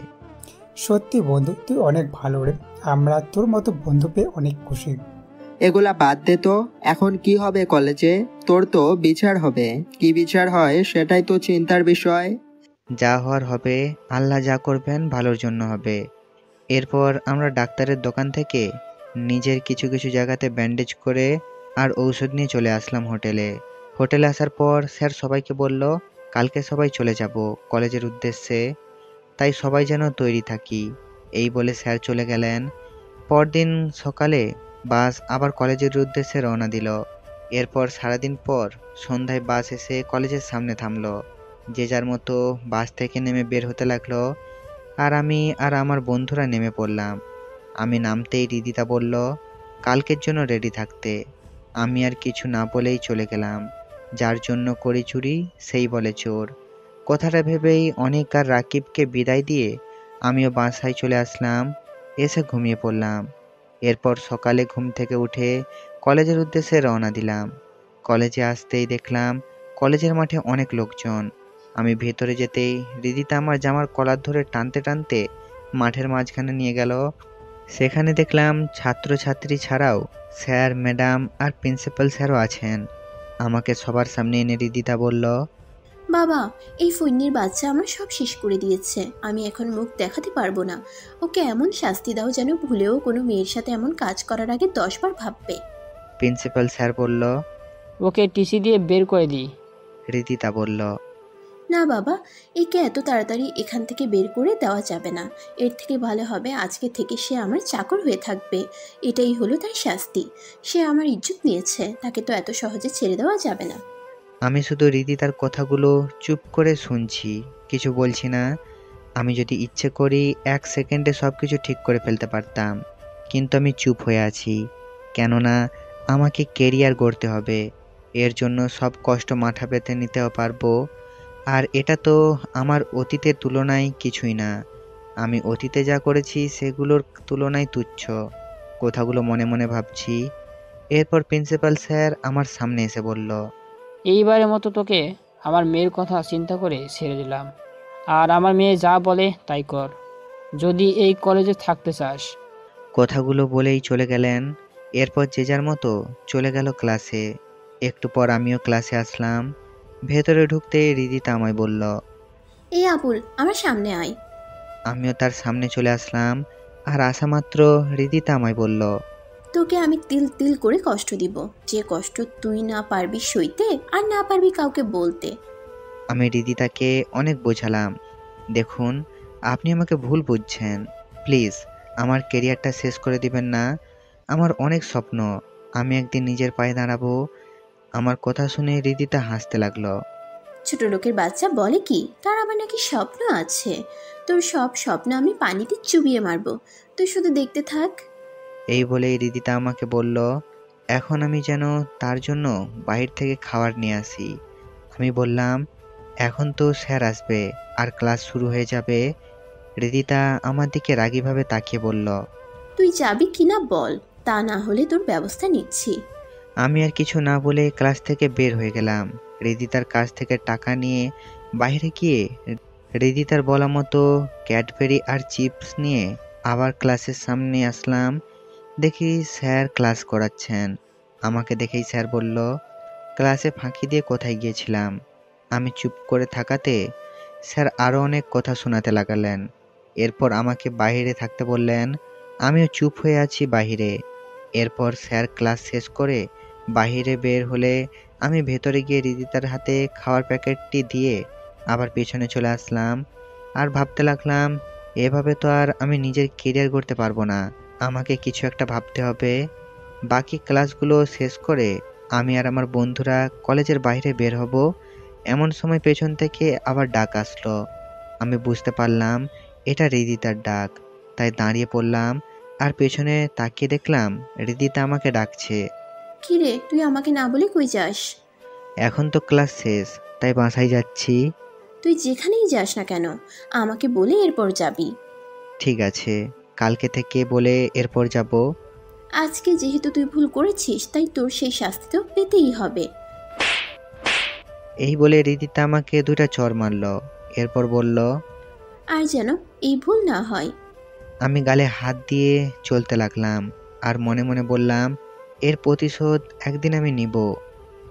সত্যি বন্ধু, তুই অনেক ভালো রে। আমরা তোর মতো বন্ধু পেয়ে অনেক খুশি। এগুলা বাদ দে তো। এখন কি হবে কলেজে? তোর তো বিচার হবে। কি বিচার হয় সেটাই তো চিন্তার বিষয়। যা হওয়ার হবে, আল্লাহ যা করবেন ভালোর জন্য হবে। এরপর আমরা ডাক্তারের দোকান থেকে নিজের কিছু কিছু জায়গাতে ব্যান্ডেজ করে আর ঔষধ নিয়ে চলে আসলাম হোটেলে। হোটেলে আসার পর স্যার সবাইকে বলল, কালকে সবাই চলে যাব কলেজের উদ্দেশ্যে, তাই সবাই যেন তৈরি থাকি। এই বলে স্যার চলে গেলেন। পরদিন সকালে বাস আবার কলেজের উদ্দেশ্যে রওনা দিল। এরপর সারাদিন পর সন্ধ্যায় বাস এসে কলেজের সামনে থামলো। যে যার মতো বাস থেকে নেমে বের হতে লাগলো আর আমি আর আমার বন্ধুরা নেমে পড়লাম। আমি নামতেই রিদিতা বলল, কালকের জন্য রেডি থাকতে। আমি আর কিছু না বলেই চলে গেলাম। যার জন্য করি চুরি সেই বলে চোর, কথাটা ভেবেই অনেক আর রাকিবকে বিদায় দিয়ে আমিও বাসায় চলে আসলাম। এসে ঘুমিয়ে পড়লাম। এরপর সকালে ঘুম থেকে উঠে কলেজের উদ্দেশ্যে রওনা দিলাম। কলেজে আসতেই দেখলাম কলেজের মাঠে অনেক লোকজন। আমি ভেতরে যেতেই রিদিতা আমার জামার কলার ধরে টানতে টানতে মাঠের মাঝখানে নিয়ে গেল। সেখানে দেখলাম ছাত্রছাত্রী ছাড়াও স্যার, ম্যাডাম আর প্রিন্সিপাল স্যারও আছেন। আমাকে সবার সামনে এনে রিদিতা বলল, বাবা, এই ফৈন্নির বাচ্চা আমার সব শেষ করে দিয়েছে। আমি এখন মুখ দেখাতে পারবো না। ওকে এমন শাস্তি দাও যেন ভুলেও কোনো মেয়ের সাথে এমন কাজ করার আগে 10 বার ভাববে। প্রিন্সিপাল স্যার বলল। ওকে টিসি দিয়ে বের করে দিই। রিদিতা বলল, না বাবা, একে এত তাড়াতাড়ি এখান থেকে বের করে দেওয়া যাবে না। এর থেকে ভালো হবে আজকে থেকে সে আমার চাকর হয়ে থাকবে। এটাই হলো তার শাস্তি। সে আমার ইজ্জত নিয়েছে, তাকে তো এত সহজে ছেড়ে দেওয়া যাবে না। আমি শুধু রিদিতার কথাগুলো চুপ করে শুনছি, কিছু বলছি না। আমি যদি ইচ্ছে করি 1 সেকেন্ডে সব কিছু ঠিক করে ফেলতে পারতাম, কিন্তু আমি চুপ হয়ে আছি। কেননা আমাকে কেরিয়ার গড়তে হবে। এর জন্য সব কষ্ট মাথা পেতে নিতেও পারবো। আর এটা তো আমার অতীতের তুলনায় কিছুই না। আমি অতীতে যা করেছি সেগুলোর তুলনায় তুচ্ছ। কথাগুলো মনে মনে ভাবছি। এরপর প্রিন্সিপাল স্যার আমার সামনে এসে বলল, এইবারের মতো তোকে আমার মেয়ের কথা চিন্তা করে ছেড়ে দিলাম, আর আমার মেয়ে যা বলে তাই কর। যদি এই কলেজে থাকতে চাস। কথাগুলো বলেই চলে গেলেন। এরপর যে যার মতো চলে গেল ক্লাসে। একটু পর আমিও ক্লাসে আসলাম। ভেতরে ঢুকতে রিদিতা আমায় বলল। এই আবুল, আমার সামনে আয়। আমিও তার সামনে চলে আসলাম। আর আসা মাত্র রিদিতা আমায় বলল। তোকে আমি তিল তিল করে কষ্ট দিব, যে কষ্ট তুই না পারবি সইতে আর না পারবি কাউকে বলতে। আমি রিদিতাকে অনেক বোঝালাম, দেখুন আপনি আমাকে ভুল বুঝছেন, প্লিজ আমার কেরিয়ারটা শেষ করে দিবেন না। আমার অনেক স্বপ্ন, আমি একদিন নিজের পায়ে দাঁড়াবো। আমার কথা শুনে রিদিতা হাসতে লাগলো। ছোট লোকের বাচ্চা বলে কি, তার আবার নাকি স্বপ্ন আছে? তোর সব স্বপ্ন আমি পানিতে চুবিয়ে মারবো, তুই শুধু দেখতে থাক। এই বলেই রিদিতা আমাকে বলল, এখন আমি যেন তার জন্য বাইরে থেকে খাবার নিয়ে আসি। আমি বললাম, এখন তো স্যার আসবে আর ক্লাস শুরু হয়ে যাবে। রিদিতা আমার দিকে রাগীভাবে তাকিয়ে বলল। তুই যাবি কিনা বল, তা না হলে তোর ব্যবস্থা নিচ্ছি। আমি আর কিছু না বলে ক্লাস থেকে বের হয়ে গেলাম। রিদিতার কাছ থেকে টাকা নিয়ে বাইরে গিয়ে রিদিতার বলা মতো ক্যাডবেরি আর চিপস নিয়ে আবার ক্লাসের সামনে আসলাম। দেখি স্যার ক্লাস করাচ্ছেন। আমাকে দেখেই স্যার বলল, ক্লাসে ফাঁকি দিয়ে কোথায় গিয়েছিলাম? আমি চুপ করে থাকাতে স্যার আরও অনেক কথা শোনাতে লাগালেন। এরপর আমাকে বাইরে থাকতে বললেন। আমিও চুপ হয়ে আছি বাইরে। এরপর স্যার ক্লাস শেষ করে বাইরে বের হলে আমি ভেতরে গিয়ে রিদিতার হাতে খাওয়ার প্যাকেটটি দিয়ে আবার পেছনে চলে আসলাম। আর ভাবতে লাগলাম, এভাবে তো আর আমি নিজের কেরিয়ার গড়তে পারবো না, আমাকে কিছু একটা ভাবতে হবে। বাকি ক্লাসগুলো শেষ করে আমি আর আমার বন্ধুরা কলেজের বাইরে বের হব। এমন সময় পেছন থেকে আবার ডাক আসলো। আমি বুঝতে পারলাম এটা রিদিতার ডাক, তাই দাঁড়িয়ে পড়লাম। আর পেছনে তাকিয়ে দেখলাম রিদিতা আমাকে ডাকছে। কি রে, তুই আমাকে না বলে কই যাস? এখন তো ক্লাস শেষ, তাই বাসায় যাচ্ছি। তুই যেখানেই যাস না কেন, আমাকে বলে এরপর যাবি। ঠিক আছে, কালকে থেকে বলে এরপর যাব। আজকে যেহেতু তুই ভুল করেছিস, তাই তোর সেই শাস্তি তো পেতেই হবে। এই বলে রিদিতা আমাকে দুটা চড় মারল। এরপর বলল, আর যেন এই ভুল না হয়। আমি গালে হাত দিয়ে চলতে লাগলাম আর মনে মনে বললাম, এর প্রতিশোধ একদিন আমি নিব।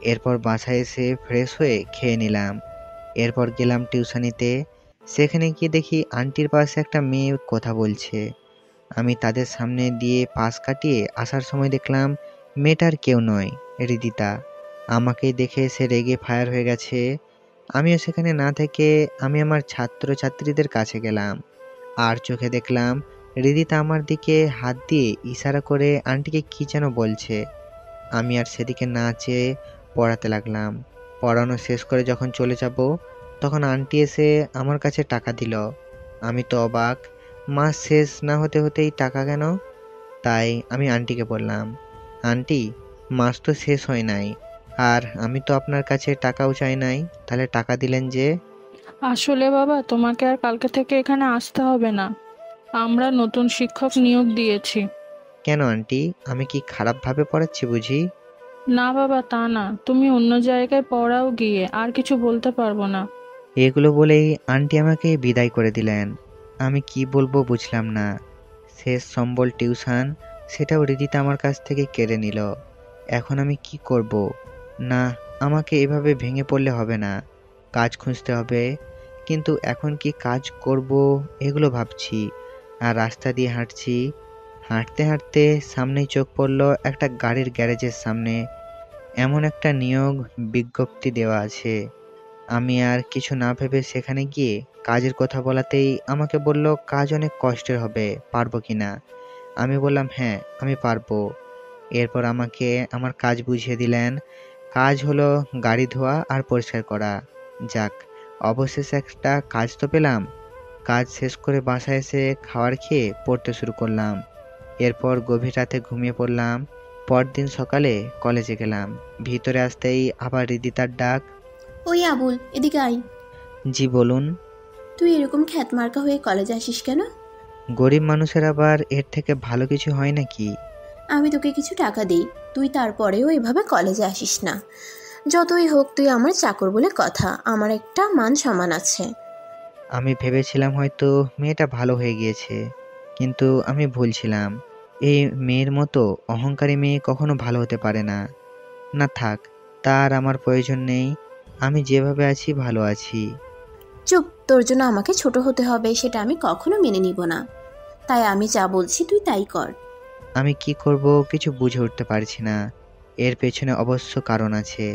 এরপর বাসায় এসে ফ্রেশ হয়ে খেয়ে নিলাম। এরপর গেলাম টিউশনিতে। সেখানে গিয়ে দেখি আন্টির পাশে একটা মেয়ে কথা বলছে। আমি তাদের সামনে দিয়ে পাশ কাটিয়ে আসার সময় দেখলাম মেয়েটার কেউ নয়, রিদিতা। আমাকেই দেখে সে রেগে ফায়ার হয়ে গেছে। আমিও সেখানে না থেকে আমি আমার ছাত্রছাত্রীদের কাছে গেলাম। আর চোখে দেখলাম রিদিতা আমার দিকে হাত দিয়ে ইশারা করে আন্টিকে কী যেন বলছে। আমি আর সেদিকে না চেয়ে পড়াতে লাগলাম। পড়ানো শেষ করে যখন চলে যাব, তখন আন্টি এসে আমার কাছে টাকা দিল। আমি তো অবাক, মাস শেষ না হতে হতেই টাকা কেন? তাই আমি আন্টিকে বললাম, আন্টি মাস তো শেষ হয় নাই, আর আমি তো আপনার কাছে টাকাও চাই নাই, তাহলে টাকা দিলেন যে? আসলে বাবা, তোমাকে আর কালকে থেকে এখানে আসতে হবে না। আমরা নতুন শিক্ষক নিয়োগ দিয়েছি। কেন আন্টি, আমি কি খারাপভাবে পড়াচ্ছি বুঝি? না বাবা, তা না, তুমি অন্য জায়গায় পড়াও গিয়ে, আর কিছু বলতে পারবো না। এগুলো বলেই আন্টি আমাকে বিদায় করে দিলেন। আমি কি বলবো বুঝলাম না। শেষ সম্বল টিউশন, সেটাও রিদিতা আমার কাছ থেকে কেড়ে নিল। এখন আমি কি করব? না, আমাকে এভাবে ভেঙে পড়লে হবে না, কাজ খুঁজতে হবে। কিন্তু এখন কি কাজ করব এগুলো ভাবছি, আর রাস্তা দিয়ে হাঁটছি। হাঁটতে হাঁটতে সামনেই চোখ পড়ল একটা গাড়ির গ্যারেজের সামনে। এমন একটা নিয়োগ বিজ্ঞপ্তি দেওয়া আছে। আমি আর কিছু না ভেবে সেখানে গিয়ে কাজের কথা বলাতেই আমাকে বলল কাজ অনেক কষ্টের হবে, পারবো কিনা। আমি বললাম হ্যাঁ আমি পারবো। এরপর আমাকে আমার কাজ বুঝিয়ে দিলেন। কাজ হলো গাড়ি ধোয়া আর পরিষ্কার করা। যাক, অবশেষে একটা কাজ তো পেলাম। কাজ শেষ করে বাসায় এসে খাবার খেয়ে পড়তে শুরু করলাম। এরপর গভীর রাতে ঘুমিয়ে পড়লাম। পরদিন সকালে কলেজে গেলাম। ভিতরে আসতেই আবার রিদিতার ডাক। ওই আবুল, এদিকে আয়। জি বলুন। তুই এরকম খ্যাতমার্কা হয়ে কলেজে আসিস কেন? গরিব মানুষের আবার এর থেকে ভালো কিছু হয় নাকি? আমি তোকে কিছু টাকা দিই, তুই তারপরেও এভাবে কলেজে আসিস না। যতই হোক তুই আমার চাকর বলে কথা, আমার একটা মান সম্মান আছে। আমি ভেবেছিলাম হয়তো মেয়েটা ভালো হয়ে গিয়েছে, কিন্তু আমি ভুল ছিলাম। এই মেয়ের মতো অহংকারী মেয়ে কখনো ভালো হতে পারে না। না থাক, তার আমার প্রয়োজন নেই। আমি যেভাবে আছি ভালো আছি। চুপ, তোর জন্য আমাকে ছোট হতে হবে সেটা আমি কখনো মেনে নিব না। তাই আমি যা বলছি তুই তাই কর। আমি কি করব কিছু বুঝে উঠতে পারছি না। এর পেছনে অবশ্য কারণ আছে,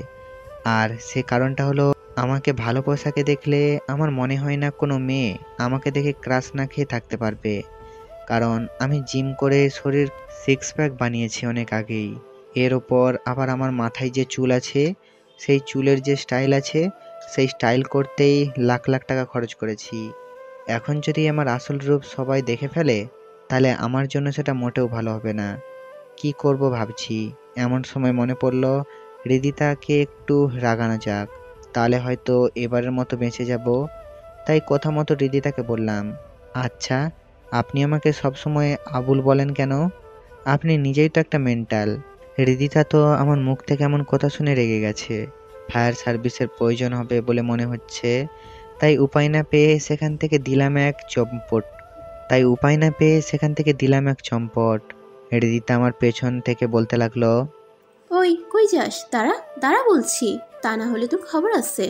আর সে কারণটা হলো আমাকে ভালো পোশাকে দেখলে আমার মনে হয় না কোনো মেয়ে আমাকে দেখে ক্রাশ না খেয়ে থাকতে পারবে। কারণ আমি জিম করে শরীর সিক্স প্যাক বানিয়েছি অনেক আগেই। এর ওপর আবার আমার মাথায় যে চুল আছে, সেই চুলের যে স্টাইল আছে, সেই স্টাইল করতেই লাখ লাখ টাকা খরচ করেছি। এখন যদি আমার আসল রূপ সবাই দেখে ফেলে, তাহলে আমার জন্য সেটা মোটেও ভালো হবে না। কি করব ভাবছি। এমন সময় মনে পড়ল হৃদিতাকে একটু রাগানো যাক, তাহলে হয়তো এবারের মতো বেঁচে যাব। তাই কথা মতো হৃদিতাকে বললাম, আচ্ছা, আপনি আমাকে সবসময় আবুল বলেন কেন? আপনি নিজেই তো একটা মেন্টাল। হৃদিতা তো আমার মুখ থেকে এমন কথা শুনে রেগে গেছে। ফায়ার সার্ভিসের প্রয়োজন হবে বলে মনে হচ্ছে। তাই উপায় না পেয়ে সেখান থেকে দিলাম এক চম্পট। হৃদিতা আমার পেছন থেকে বলতে লাগলো, ওই কই যাস? দাঁড়া দাঁড়া বলছি, তা না হলে তোর খবর আছে।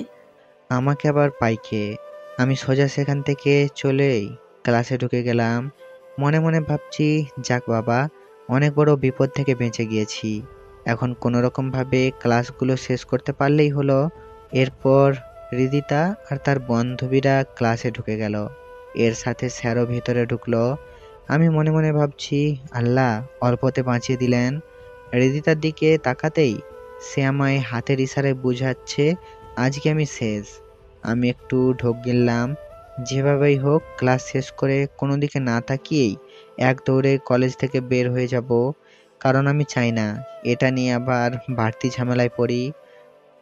আমাকে আবার পাইকে। আমি সোজা সেখান থেকে চলেই ক্লাসে ঢুকে গেলাম। মনে মনে ভাবছি, যাক বাবা, অনেক বড় বিপদ থেকে বেঁচে গিয়েছি। এখন কোনো রকমভাবে ক্লাসগুলো শেষ করতে পারলেই হলো। এরপর হৃদিতা আর তার বান্ধবীরা ক্লাসে ঢুকে গেল। এর সাথে স্যারও ভেতরে ঢুকলো। আমি মনে মনে ভাবছি, আল্লাহ অল্পতে বাঁচিয়ে দিলেন। হৃদিতার দিকে তাকাতেই সে আমায় হাতের ইশারায় বুঝাচ্ছে আজকে আমি শেষ। আমি একটু ঢোক গিললাম। যেভাবেই হোক ক্লাস শেষ করে কোনো দিকে না তাকিয়েই এক দৌড়ে কলেজ থেকে বের হয়ে যাব। কারণ আমি চাই না এটা নিয়ে আবার বাড়তি ঝামেলায় পড়ি।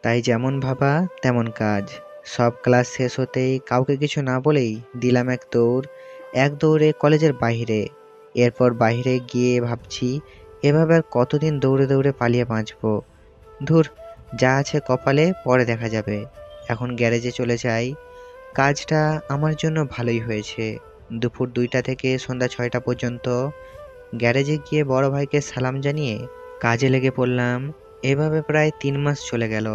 তাই যেমন ভাবা তেমন কাজ। সব ক্লাস শেষ হতেই কাউকে কিছু না বলেই দিলাম এক দৌড়ে কলেজের বাইরে। এরপর বাইরে গিয়ে ভাবছি, এভাবে আর কতদিন দৌড়ে দৌড়ে পালিয়ে বাঁচবো। ধুর, যা আছে কপালে পরে দেখা যাবে। এখন গ্যারেজে চলে যাই। কাজটা আমার জন্য ভালোই হয়েছে। দুপুর 2টা থেকে সন্ধ্যা 6টা পর্যন্ত গ্যারেজে গিয়ে বড় ভাইকে সালাম জানিয়ে কাজে লেগে পড়লাম। এভাবে প্রায় 3 মাস চলে গেল।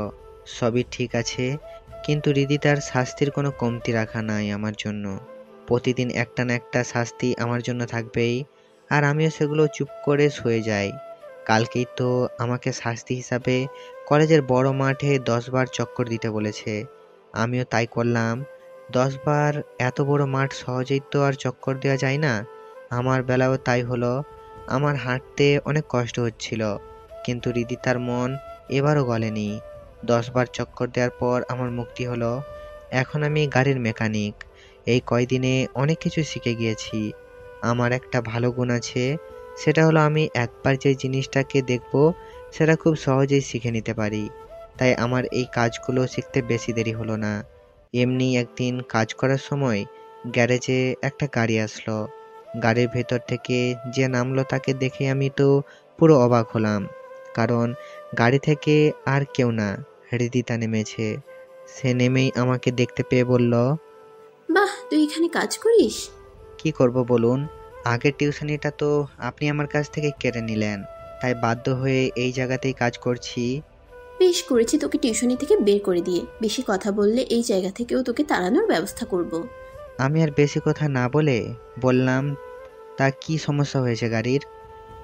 সবই ঠিক আছে, কিন্তু হৃদিতার শাস্তির কোনো কমতি রাখা নাই আমার জন্য। প্রতিদিন একটা না একটা শাস্তি আমার জন্য থাকবেই, আর আমিও সেগুলো চুপ করে শুয়ে যাই। কালকেই তো আমাকে শাস্তি হিসাবে কলেজের বড় মাঠে 10 বার চক্কর দিতে বলেছে। আমিও তাই করলাম। 10 বার এত বড় মাঠ সহজেই তো আর চক্কর দেওয়া যায় না। আমার বেলাও তাই হলো। আমার হাঁটতে অনেক কষ্ট হচ্ছিল, কিন্তু হৃদিতার মন এবারও গলেনি। 10 বার চক্কর দেওয়ার পর আমার মুক্তি হলো। এখন আমি গাড়ির মেকানিক। এই কয়দিনে অনেক কিছু শিখে গিয়েছি। আমার একটা ভালো গুণ আছে, সেটা হলো আমি একবার যে জিনিসটাকে দেখব সেটা খুব সহজেই শিখে নিতে পারি। তাই আমার এই কাজগুলো শিখতে বেশি দেরি হলো না। এমনি একদিন কাজ করার সময় গ্যারেজে একটা গাড়ি আসলো। গাড়ির ভেতর থেকে যে নামলো তাকে দেখে আমি তো পুরো অবাক হলাম। কারণ গাড়ি থেকে আর কেউ না, হৃদিতা নেমেছে। সে নেমেই আমাকে দেখতে পেয়ে বলল, বাহ, তুই এখানে কাজ করিস? কি করব বলুন? আগের টিউশনিটা তো আপনি আমার কাছ থেকে কেড়ে নিলেন, তাই বাধ্য হয়ে এই জায়গাতেই কাজ করছি। বেশ করেছি তোকে টিউশনি থেকে বের করে দিয়ে। বেশি কথা বললে এই জায়গা থেকেও তোকে তাড়ানোর ব্যবস্থা করব। আমি আর বেশি কথা না বলে বললাম, তা কি সমস্যা হয়েছে গাড়ির?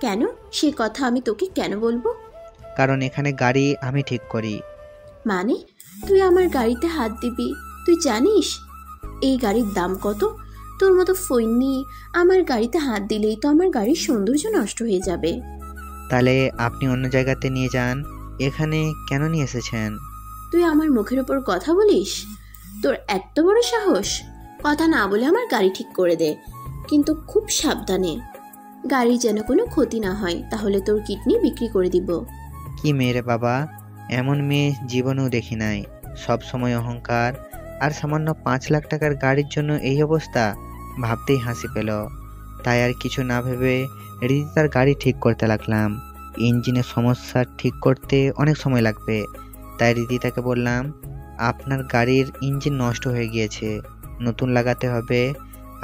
কেন? সে কথা আমি তোকে কেন বলবো? কারণ এখানে গাড়ি আমি ঠিক করি। মানে তুই আমার গাড়িতে হাত দিবি? তুই জানিস এই গাড়ির দাম কত? তোর মতো ফৈন্নি আমার গাড়িতে হাত দিলেই তো আমার গাড়ির সৌন্দর্য নষ্ট হয়ে যাবে। তাহলে আপনি অন্য জায়গাতে নিয়ে যান, এখানে কেন নিয়ে এসেছেন? তুই আমার মুখের উপর কথা বলিস? তোর এত বড় সাহস! কথা না বলে আমার গাড়ি ঠিক করে দে, কিন্তু খুব সাবধানে। গাড়ির যেন কোনো ক্ষতি না হয়, তাহলে তোর কিডনি বিক্রি করে দিব। কি মেয়ে রে বাবা, এমন মেয়ে জীবনেও দেখি নাই। সব সময় অহংকার, আর সামান্য 5 লাখ টাকার গাড়ির জন্য এই অবস্থা। ভাবতেই হাসি পেল। তাই আর কিছু না ভেবে হৃদিতার গাড়ি ঠিক করতে লাগলাম। ইঞ্জিনের সমস্যা ঠিক করতে অনেক সময় লাগবে। তাই হৃদিতাকে বললাম, আপনার গাড়ির ইঞ্জিন নষ্ট হয়ে গিয়েছে, নতুন লাগাতে হবে।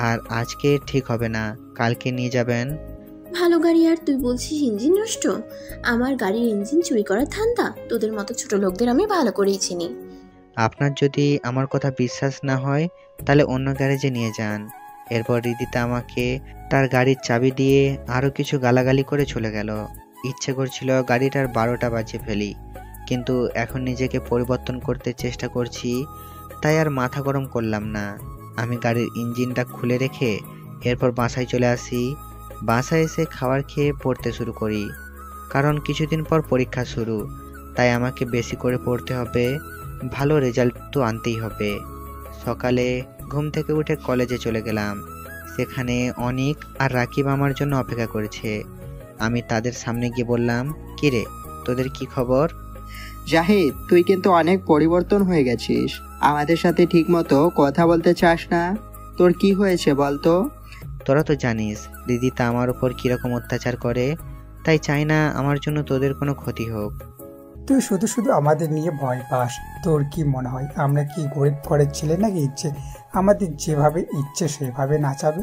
আর আজকে ঠিক হবে না, কালকে নিয়ে যাবেন। ভালো গাড়ি আর তুই বলছিস ইঞ্জিন নষ্ট? আমার গাড়ির ইঞ্জিন চুরি করার ধান্দা? তোদের মতো ছোট লোকদের আমি ভালো করেই চিনি। আপনার যদি আমার কথা বিশ্বাস না হয় তাহলে অন্য গ্যারেজে নিয়ে যান। এরপর রিদিতা আমাকে তার গাড়ির চাবি দিয়ে আরও কিছু গালাগালি করে চলে গেল। ইচ্ছে করছিল গাড়িটার 12টা বাজিয়ে ফেলি, কিন্তু এখন নিজেকে পরিবর্তন করতে চেষ্টা করছি, তাই আর মাথা গরম করলাম না। আমি গাড়ির ইঞ্জিনটা খুলে রেখে এরপর বাসায় চলে আসি। বাসায় এসে খাবার খেয়ে পড়তে শুরু করি, কারণ কিছুদিন পর পরীক্ষা শুরু, তাই আমাকে বেশি করে পড়তে হবে, ভালো রেজাল্ট তো আনতেই হবে। সকালে ঘুম থেকে উঠে কলেজে চলে গেলাম। সেখানে অনিক আর রাকিব আমার জন্য অপেক্ষা করেছে। আমি তাদের সামনে গিয়ে বললাম, কিরে তোদের কি খবর? জাহিদ, তুই কিন্তু অনেক পরিবর্তন হয়ে গেছিস। আমাদের সাথে ঠিকমতো কথা বলতে চাস না। তোর কি হয়েছে বলতো? তোরা তো জানিস রিদিতা আমার উপর কিরকম অত্যাচার করে, তাই চাই না আমার জন্য তোদের কোনো ক্ষতি হোক। তুই শুধু শুধু আমাদের নিয়ে ভয় পাস। তোর কি মনে হয় আমরা কি গরিব ঘরের ছেলে নাকি ইচ্ছে আমাদের যেভাবে ইচ্ছে সেভাবে নাচাবে?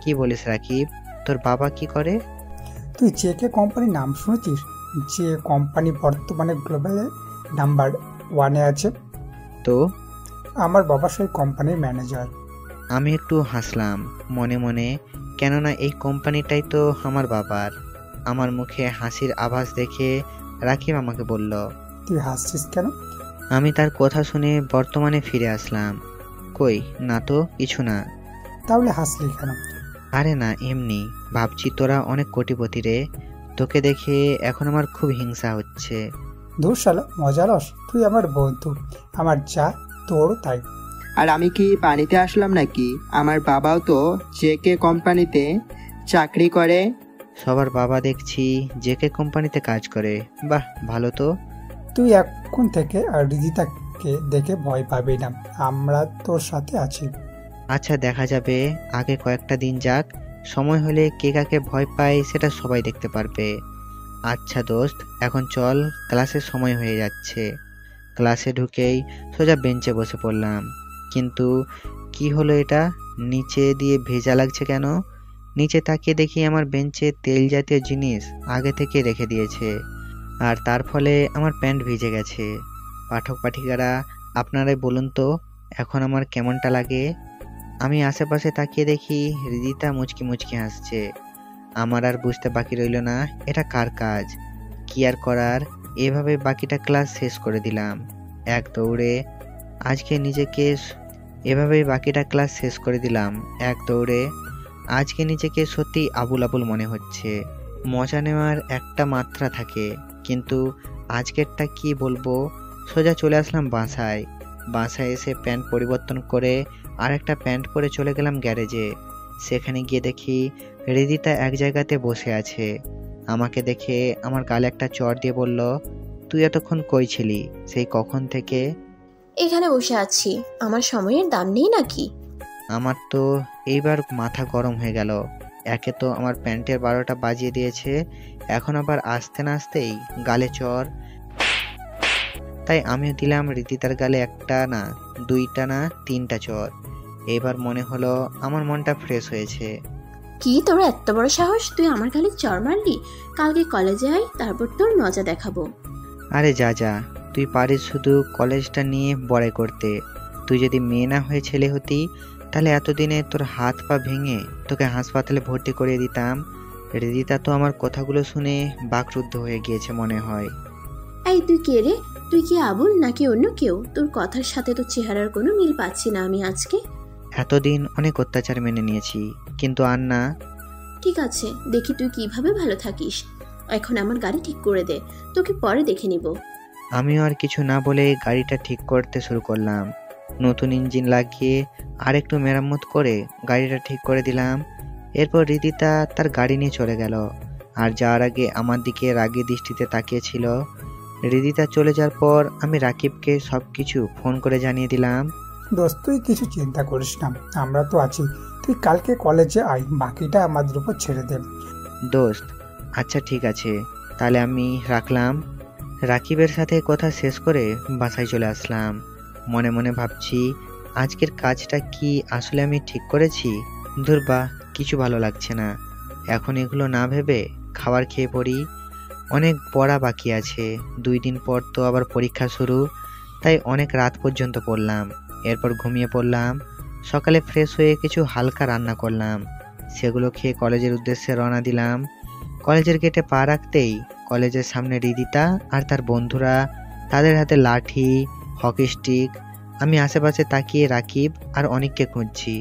কি বলিস রাকিব, তোর বাবা কি করে? তুই জেকে কোম্পানির নাম শুনেছিস? যে কোম্পানি বর্তমানে গ্লোবালে নাম্বার 1-এ আছে। তো আমার বাবা সেই কোম্পানির ম্যানেজার। আমি একটু হাসলাম মনে মনে, কেননা এই কোম্পানিটাই তো আমার বাবার। আমার মুখে হাসির আভাস দেখে রাকিব আমাকে বলল, তুই হাসছিস কেন? আমি তার কথা শুনে বর্তমানে ফিরে আসলাম। কই না তো, কিছু না। তাহলে হাসলি কেন? আরে না, এমনি ভাবছি তোরা অনেক কোটিপতি রে, তোকে দেখে এখন আমার খুব হিংসা হচ্ছে। ধুর শালা, মজা লস। তুই আমার বন্ধু, আমার যা তোরও তাই। আর আমি কি পানিতে আসলাম নাকি? আমার বাবাও তো জেকে কোম্পানিতে চাকরি করে। সবার বাবা দেখছি জেকে কোম্পানিতে কাজ করে, বাহ ভালো তো। তুই এখন থেকে আর রিদিতাকে দেখে ভয় পাবি না, আমরা তোর সাথে আছি। আচ্ছা দেখা যাবে, আগে কয়েকটা দিন যাক, সময় হলে কে কাকে ভয় পায় সেটা সবাই দেখতে পারবে। আচ্ছা দোস্ত, এখন চল, ক্লাসের সময় হয়ে যাচ্ছে। ক্লাসে ঢুকেই সোজা বেঞ্চে বসে পড়লাম। কিন্তু কি হলো এটা, নিচে দিয়ে ভেজা লাগছে কেন? নিচে তাকিয়ে দেখি আমার বেঞ্চে তেল জাতীয় জিনিস আগে থেকে রেখে দিয়েছে, আর তার ফলে আমার প্যান্ট ভিজে গেছে। পাঠক পাঠিকারা আপনারাই বলুন তো এখন আমার কেমনটা লাগে? আমি আশেপাশে তাকিয়ে দেখি রিদিতা মুচকি মুচকি হাসছে। আমার আর বুঝতে বাকি রইল না এটা কার কাজ। কি আর করার, এভাবে বাকিটা ক্লাস শেষ করে দিলাম এক দৌড়ে। আজকে নিজেকে সত্যি আবুল আবুল মনে হচ্ছে। মজা নেওয়ার একটা মাত্রা থাকে, কিন্তু আজকেরটা কি বলবো। সোজা চলে আসলাম বাসায় এসে প্যান্ট পরিবর্তন করে আর একটা প্যান্ট পরে চলে গেলাম গ্যারেজে। সেখানে গিয়ে দেখি রিদিতা এক জায়গাতে বসে আছে। আমাকে দেখে আমার গালে একটা চড় দিয়ে বলল, তুই এতক্ষণ কই ছিলি? সেই কখন থেকে? এখানে বসে আছি, আমার সময়ের দাম নেই নাকি? আমার তো এইবার মাথা গরম হয়ে গেল। একে তো আমার প্যান্টের 12টা বাজিয়ে দিয়েছে, এখন আবার আসতে না আসতেই গালে চড়। তাই আমিও দিলাম রিদিতার গালে একটা না, 2টা না, 3টা চড়। এবার মনে হলো আমার মনটা ফ্রেশ হয়েছে। কি তোর এত বড় সাহস, তুই আমার গালে চড় মারলি? কালকে কলেজে আয়, তারপর তোর মজা দেখাবো। আরে যা, তুই পারিস শুধু কলেজটা নিয়ে বড়াই করতে। তুই যদি মেয়ে না হয়ে ছেলে হতি তাহলে এতদিনে তোর হাত পা ভেঙে তোকে হাসপাতালে ভর্তি করিয়ে দিতাম। রিদিতা তো আমার কথাগুলো শুনে বাকরুদ্ধ হয়ে গিয়েছে মনে হয়। এই তুই কে রে? তুই কি আবুল নাকি অন্য কেউ? তোর কথার সাথে তো চেহারার কোনো মিল পাচ্ছি না আমি আজকে। এতদিন অনেক অত্যাচার মেনে নিয়েছি, কিন্তু আর না। ঠিক আছে, দেখি তুই কিভাবে ভালো থাকিস। এখন আমার গাড়ি ঠিক করে দে, তোকে পরে দেখে নিব। আমিও আর কিছু না বলে গাড়িটা ঠিক করতে শুরু করলাম। নতুন ইঞ্জিন লাগিয়ে আর একটু মেরামত করে গাড়িটা ঠিক করে দিলাম। এরপর রিদিতা তার গাড়ি নিয়ে চলে গেল, আর যাওয়ার আগে আমার দিকে রাগী দৃষ্টিতে তাকিয়েছিল। রিদিতা চলে যাওয়ার পর আমি রাকিবকে সবকিছু ফোন করে জানিয়ে দিলাম। দোস্ত, তুই কিছু চিন্তা করিস না, আমরা তো আছি। তুই কালকে কলেজে আয়, বাকিটা আমাদের উপর ছেড়ে দে। দোস্ত আচ্ছা ঠিক আছে, তাহলে আমি রাখলাম। রাকিবের সাথে কথা শেষ করে বাসায় চলে আসলাম। মনে মনে ভাবছি আজকের কাজটা কি আসলে আমি ঠিক করেছি? ধুর বাহ, কিছু ভালো লাগছে না। এখন এগুলো না ভেবে খাবার খেয়ে পড়ি। অনেক পড়া বাকি আছে, 2 দিন পর তো আবার পরীক্ষা শুরু, তাই অনেক রাত পর্যন্ত পড়লাম। এরপর ঘুমিয়ে পড়লাম। সকালে ফ্রেশ হয়ে কিছু হালকা রান্না করলাম, সেগুলো খেয়ে কলেজের উদ্দেশ্যে রওনা দিলাম। কলেজের গেটে পা রাখতেই কলেজের সামনে রিদিতা আর তার বন্ধুরা, তাদের হাতে লাঠি, হকি স্টিক। আমি আশেপাশে তাকিয়ে রাকিব আর অনেককে খুঁজছি।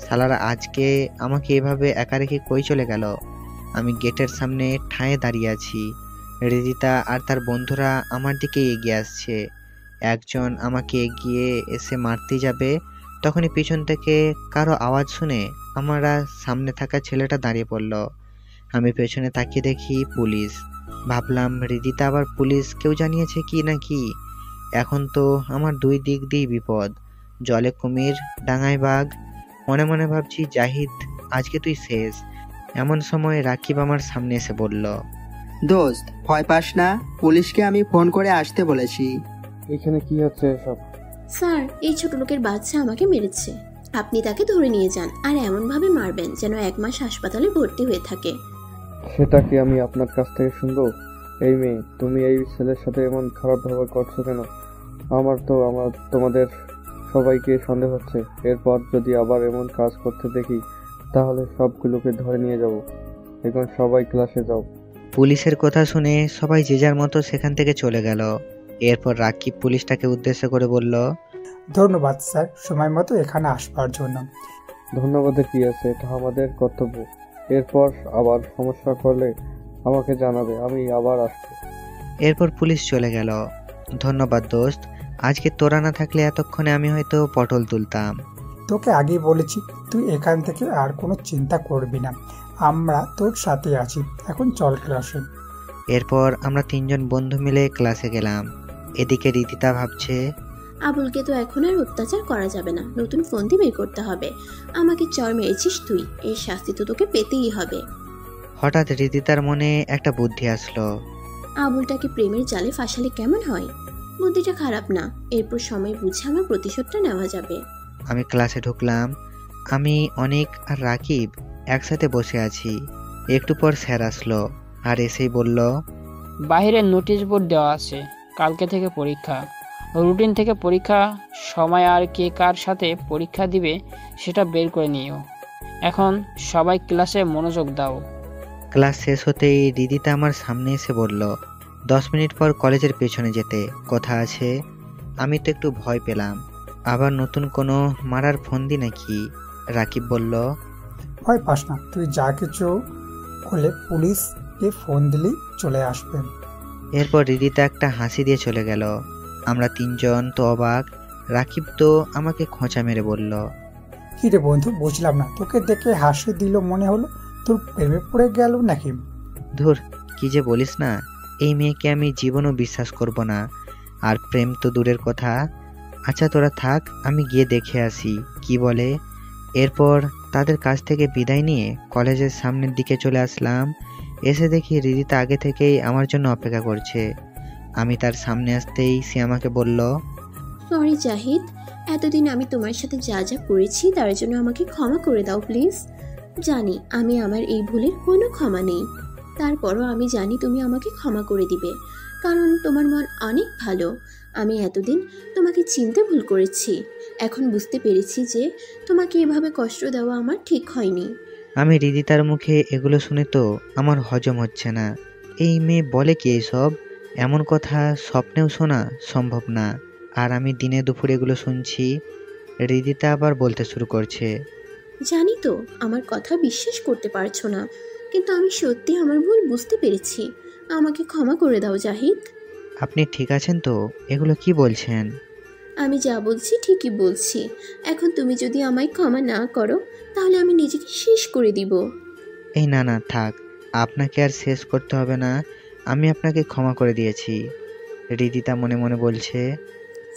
শালারা আজকে আমাকে এভাবে একা রেখে কই চলে গেল? আমি গেটের সামনে ঠাঁয়ে দাঁড়িয়ে আছি। রিদিতা আর তার বন্ধুরা আমার দিকে এগিয়ে আসছে। একজন আমাকে এগিয়ে এসে মারতে যাবে, তখনই পিছন থেকে কারো আওয়াজ শুনে আমরা সামনে থাকা ছেলেটা দাঁড়িয়ে পড়ল। আমি পেছনে তাকিয়ে দেখি পুলিশ। ভাবলাম রিদিতা আবার পুলিশ কেউ জানিয়েছে কি নাকি। এখন তো আমার 2 দিক দিয়ে বিপদ, জলে কুমির, ডাঙায় বাঘ। মনে মনে ভাবছি জাহিদ, আজকে তুই শেষ। এমন সময় রাকিব আমার সামনে এসে বলল, দোস্ত ভয় পাস না, পুলিশকে আমি ফোন করে আসতে বলেছি। এখানে কি হচ্ছে এসব? স্যার, এই ছোট লোকের বাচ্চা আমাকে মেরেছে। আপনি তাকে ধরে নিয়ে যান আর এমনভাবে মারবেন যেন 1 মাস হাসপাতালে ভর্তি হয়ে থাকে। সেটা কি আমি আপনার কাছ থেকে শুনবো? এই মেয়ে, তুমি এই ছেলের সাথে এমন খারাপ ব্যবহার করছো কেন? আমার তোমাদের সবাইকে সন্দেহ হচ্ছে। এরপর যদি আবার এমন কাজ করতে দেখি তাহলে সবগুলোকে ধরে নিয়ে যাব। এখন সবাই ক্লাসে যাও। পুলিশের কথা শুনে সবাই যে যার মতো সেখান থেকে চলে গেল। এরপর রাকিব পুলিশটাকে উদ্দেশ্য করে বলল, ধন্যবাদ স্যার সময় মতো এখানে আসবার জন্য। ধন্যবাদের কি আছে, এটা আমাদের কর্তব্য। এরপর আবার সমস্যা করলে আমাকে জানাবে, আমি আবার আসবো। এরপর পুলিশ চলে গেল। ধন্যবাদ দোস্ত, আজকে তোরা না থাকলে এতক্ষণে আমি হয়তো পটল তুলতাম। তোকে আগেই বলেছি তুই এখান থেকে আর কোনো চিন্তা করবি না, আমরা তোর সাথে আছি। এখন চল ক্লাসে। এরপর আমরা 3 জন বন্ধু মিলে ক্লাসে গেলাম। এদিকে রিদিতা ভাবছে, আবুলকে তো এখন আর অত্যাচার করা যাবে না, নতুন ফন্দি বের করতে হবে। আমাকে চর মেরেছিস তুই, এর শাস্তি তো তোকে পেতেই হবে। হঠাৎ রিদিতার মনে একটা বুদ্ধি আসলো। আবুলটাকে প্রেমের জালে ফাঁসালে কেমন হয়? বুদ্ধিটা খারাপ না, এরপর সময় বুঝে আমার প্রতিশোধটা নেওয়া যাবে। আমি ক্লাসে ঢুকলাম। আমি, অনেক আর রাকিব একসাথে বসে আছি। একটু পর স্যার আসলো আর এসেই বলল, বাইরে নোটিশ বোর্ড দেওয়া আছে, কালকে থেকে পরীক্ষা। রুটিন থেকে পরীক্ষা সময় আর কে কার সাথে পরীক্ষা দিবে সেটা বের করে নিও। এখন সবাই ক্লাসে মনোযোগ দাও। ক্লাস শেষ হতেই রিদিতা আমার সামনে এসে বলল, 10 মিনিট পর কলেজের পেছনে যেতে কথা আছে। আমি তো একটু ভয় পেলাম, আবার নতুন কোনো মারার ফন্দি নাকি? রাকিব বলল, ভয় পাস না, তুই যা কিছু হলে পুলিশকে ফোন দিলেই চলে আসবে। এরপর রিদিতা একটা হাসি দিয়ে চলে গেল। আমরা 3 জন তো অবাক। রাকিব তো আমাকে খোঁচা মেরে বলল, কি রে বন্ধু, বুঝলাম না, তোকে দেখে হাসি দিল মনে হলো তোর প্রেমে পড়ে গেল নাকি? ধুর, কি যে বলিস না, এই মেয়েকে আমি জীবনও বিশ্বাস করব না। আর প্রেম তো দূরের কথা। আচ্ছা তোরা থাক, আমি গিয়ে দেখে আসি কি বলে। এরপর তাদের কাছ থেকে বিদায় নিয়ে কলেজের সামনের দিকে চলে আসলাম। এসে দেখি রিদিতা আগে থেকেই আমার জন্য অপেক্ষা করছে। আমি তার সামনে আসতেই সে আমাকে বলল, সরি জাহিদ, এতদিন আমি তোমার সাথে যা যা করেছি তার জন্য আমাকে ক্ষমা করে দাও প্লিজ। জানি আমি আমার এই ভুলের কোনো ক্ষমা নেই, তারপরও আমি জানি তুমি আমাকে ক্ষমা করে দিবে, কারণ তোমার মন অনেক ভালো। আমি এতদিন তোমাকে চিনতে ভুল করেছি, এখন বুঝতে পেরেছি যে তোমাকে এভাবে কষ্ট দেওয়া আমার ঠিক হয়নি। আমি রিদিতার মুখে এগুলো শুনে তো আমার হজম হচ্ছে না। এই মেয়ে বলে কি এসব? এমন কথা স্বপ্নেও শোনা সম্ভব না। আর আমি দিনে দুপুরে এগুলো শুনছি। রিদিতা আবার বলতে শুরু করছে, জানি তো আমার কথা বিশ্বাস করতে পারছো না, কিন্তু আমি সত্যি আমার ভুল বুঝতে পেরেছি। আমাকে ক্ষমা করে দাও জাহিদ। আপনি ঠিক আছেন তো? এগুলো কি বলছেন? আমি যা বলছি ঠিকই বলছি। এখন তুমি যদি আমায় ক্ষমা না করো তাহলে আমি নিজেকে শেষ করে দিব। এই না না থাক, আপনাকে আর শেষ করতে হবে না, আমি আপনাকে ক্ষমা করে দিয়েছি। রিদিতা মনে মনে বলছে,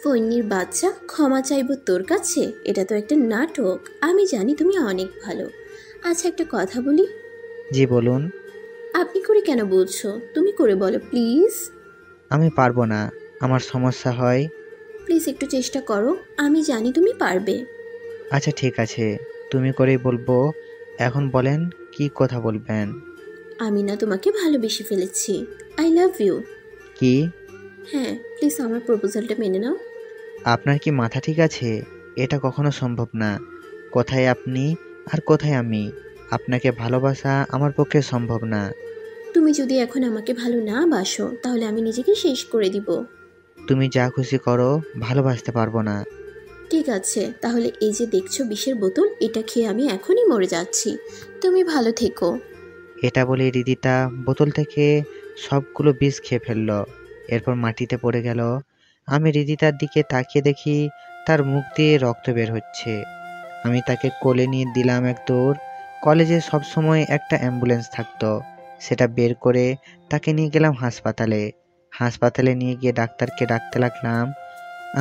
ফৈন্নির বাচ্চা, ক্ষমা চাইবো তোর কাছে? এটা তো একটা নাটক। আমি জানি তুমি অনেক ভালো। আচ্ছা একটা কথা বলি। জি বলুন। আপনি করে কেন বলছো? তুমি করে বলো প্লিজ। আমি পারবো না, আমার সমস্যা হয়। প্লিজ প্লিজ একটু চেষ্টা করো, আমি জানি তুমি পারবে। আচ্ছা ঠিক আছে, তুমি করেই বলবো। এখন বলেন কি কথা বলবেন। আমি না তোমাকে ভালোবেসে ফেলেছি। I love you. কি? হ্যাঁ, প্লিজ আমার প্রপোজালটা মেনে নাও। আপনার কি মাথা ঠিক আছে? এটা কখনো সম্ভব না। কোথায় আপনি আর কোথায় আমি? আপনাকে ভালোবাসা আমার পক্ষে সম্ভব না। তুমি যদি এখন আমাকে ভালো না বাসো তাহলে আমি নিজেকে শেষ করে দিব। তুমি যা খুশি করো, ভালোবাসতে পারবো না। ঠিক আছে, তাহলে এই যে দেখছো বিষের বোতল, এটা খেয়ে আমি এখনই মরে যাচ্ছি। তুমি ভালো থেকো। এটা বলে রিদিতা বোতল থেকে সবগুলো বিষ খেয়ে ফেললো। এরপর মাটিতে পড়ে গেল। আমি রিদিতার দিকে তাকিয়ে দেখি তার মুখ দিয়ে রক্ত বের হচ্ছে। আমি তাকে কোলে নিয়ে দিলাম এক দৌড়। কলেজে সবসময় একটা অ্যাম্বুলেন্স থাকতো, সেটা বের করে তাকে নিয়ে গেলাম হাসপাতালে। হাসপাতালে নিয়ে গিয়ে ডাক্তারকে ডাকতে লাগলাম।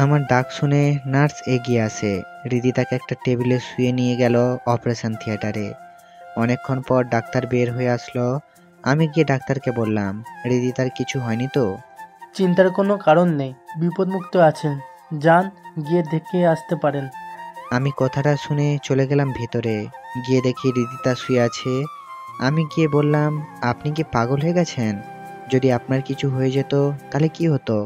আমার ডাক শুনে নার্স এগিয়ে আসে। রিদিতাকে একটা টেবিলে শুয়ে নিয়ে গেল অপারেশন থিয়েটারে। অনেকক্ষণ পর ডাক্তার বের হয়ে আসলো। আমি গিয়ে ডাক্তারকে বললাম, রিদিতার কিছু হয়নি তো? চিন্তার কোনো কারণ নেই, বিপদমুক্ত আছেন, যান গিয়ে দেখে আসতে পারেন। আমি কথাটা শুনে চলে গেলাম ভেতরে। গিয়ে দেখি রিদিতা শুয়ে আছে। আমি গিয়ে বললাম, আপনি কি পাগল হয়ে গেছেন? যদি আপনার কিছু হয়ে যেত তাহলে কি হতো?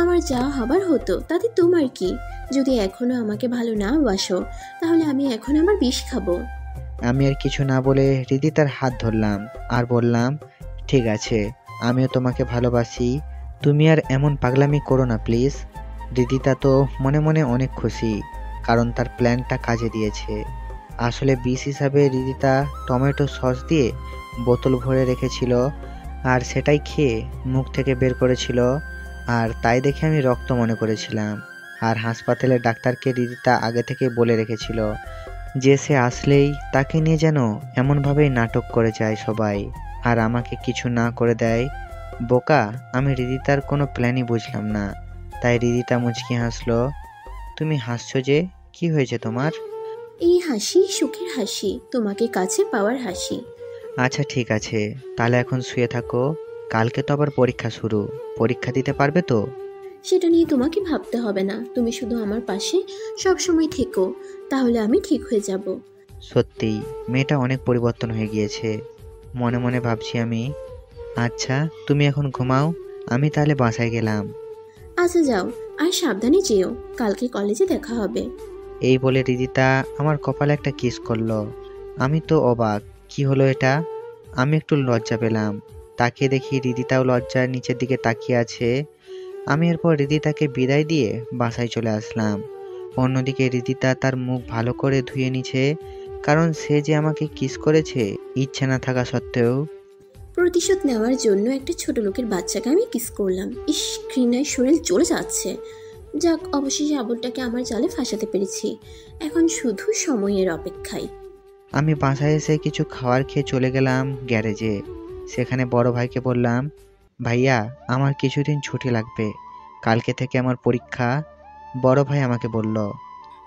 আমার যা হবার হতো তাতে তোমার কি? যদি এখনো আমাকে ভালো না বাসো তাহলে আমি এখন আমার বিষ খাবো। আমি আর কিছু না বলে রিদিতার হাত ধরলাম আর বললাম, ঠিক আছে, আমিও তোমাকে ভালোবাসি, তুমি আর এমন পাগলামি করো না প্লিজ। রিদিতা তো মনে মনে অনেক খুশি, কারণ তার প্ল্যানটা কাজে দিয়েছে। আসলে বিষ হিসাবে রিদিতা টমেটো সস দিয়ে বোতল ভরে রেখেছিল, আর সেটাই খেয়ে মুখ থেকে বের করেছিল। আর তাই দেখে আমি রক্ত মনে করেছিলাম। আর হাসপাতালের ডাক্তারকে রিদিতা আগে থেকে বলে রেখেছিল যে সে আসলেই তাকে নিয়ে যেন এমনভাবেই নাটক করে যায় সবাই, আর আমাকে কিছু না করে দেয়। বোকা আমি, রিদিতার কোনো প্ল্যানই বুঝলাম না। তাই রিদিতা মুচকি হাসলো। তুমি হাসছো যে, কি হয়েছে তোমার? এই হাসি সুখের হাসি, তোমাকে কাছে পাওয়ার হাসি। আচ্ছা ঠিক আছে, তাহলে এখন শুয়ে থাকো। কালকে তো আবার পরীক্ষা শুরু, পরীক্ষা দিতে পারবে তো? সেটা নিয়ে তোমাকে ভাবতে হবে না, তুমি শুধু আমার পাশে সব সময় থেকো, তাহলে আমি ঠিক হয়ে যাব। সত্যিই মেয়েটা অনেক পরিবর্তন হয়ে গিয়েছে, মনে মনে ভাবছি আমি। আচ্ছা তুমি এখন ঘুমাও, আমি তাহলে বাসায় গেলাম। আচ্ছা যাও, আর সাবধানে যেও, কালকে কলেজে দেখা হবে। এই বলে রিদিতা আমার কপালে একটা কিস করলো। আমি তো অবাক, কি হলো এটা? আমি একটু লজ্জা পেলাম। তাকিয়ে দেখি রিদিতাও লজ্জার নিচের দিকে তাকিয়ে আছে। আমি এরপর রিদিতাকে বিদায় দিয়ে বাসায় চলে আসলাম। অন্যদিকে রিদিতা তার মুখ ভালো করে ধুয়ে নিছে, কারণ সে যে আমাকে কিস করেছে ইচ্ছে না থাকা সত্ত্বেও। প্রতিশোধ নেওয়ার জন্য একটা ছোট লোকের বাচ্চাকে আমি কিস করলাম। ইস, ঘৃণায় শরীর জ্বলে যাচ্ছে। যাক, অবশেষে আবুলটাকে আমার জালে ফাঁসাতে পেরেছি, এখন শুধু সময়ের অপেক্ষায়। আমি বাসায় এসে কিছু খাবার খেয়ে চলে গেলাম গ্যারেজে। সেখানে বড় ভাইকে বললাম, ভাইয়া আমার কিছুদিন ছুটি লাগবে, কালকে থেকে আমার পরীক্ষা। বড় ভাই আমাকে বলল,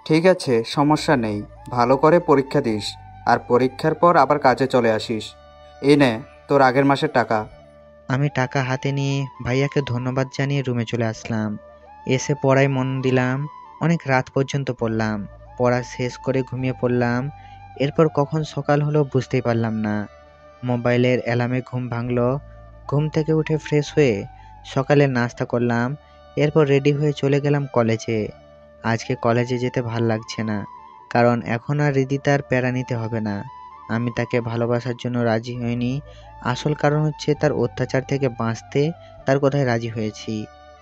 ঠিক আছে, সমস্যা নেই, ভালো করে পরীক্ষা দিস, আর পরীক্ষার পর আবার কাজে চলে আসিস। এই নে তোর আগের মাসের টাকা। আমি টাকা হাতে নিয়ে ভাইয়াকে ধন্যবাদ জানিয়ে রুমে চলে আসলাম। এসে পড়ায় মন দিলাম। অনেক রাত পর্যন্ত পড়লাম। পড়া শেষ করে ঘুমিয়ে পড়লাম। এরপর কখন সকাল হলো বুঝতেই পারলাম না। মোবাইলের অ্যালার্মে ঘুম ভাঙলো। ঘুম থেকে উঠে ফ্রেশ হয়ে সকালে নাস্তা করলাম। এরপর রেডি হয়ে চলে গেলাম কলেজে। আজকে কলেজে যেতে ভাল লাগছে না, কারণ এখন আর রিদিতার প্যারা নিতে হবে না। আমি তাকে ভালোবাসার জন্য রাজি হইনি, আসল কারণ হচ্ছে তার অত্যাচার থেকে বাঁচতে তার কথায় রাজি হয়েছি।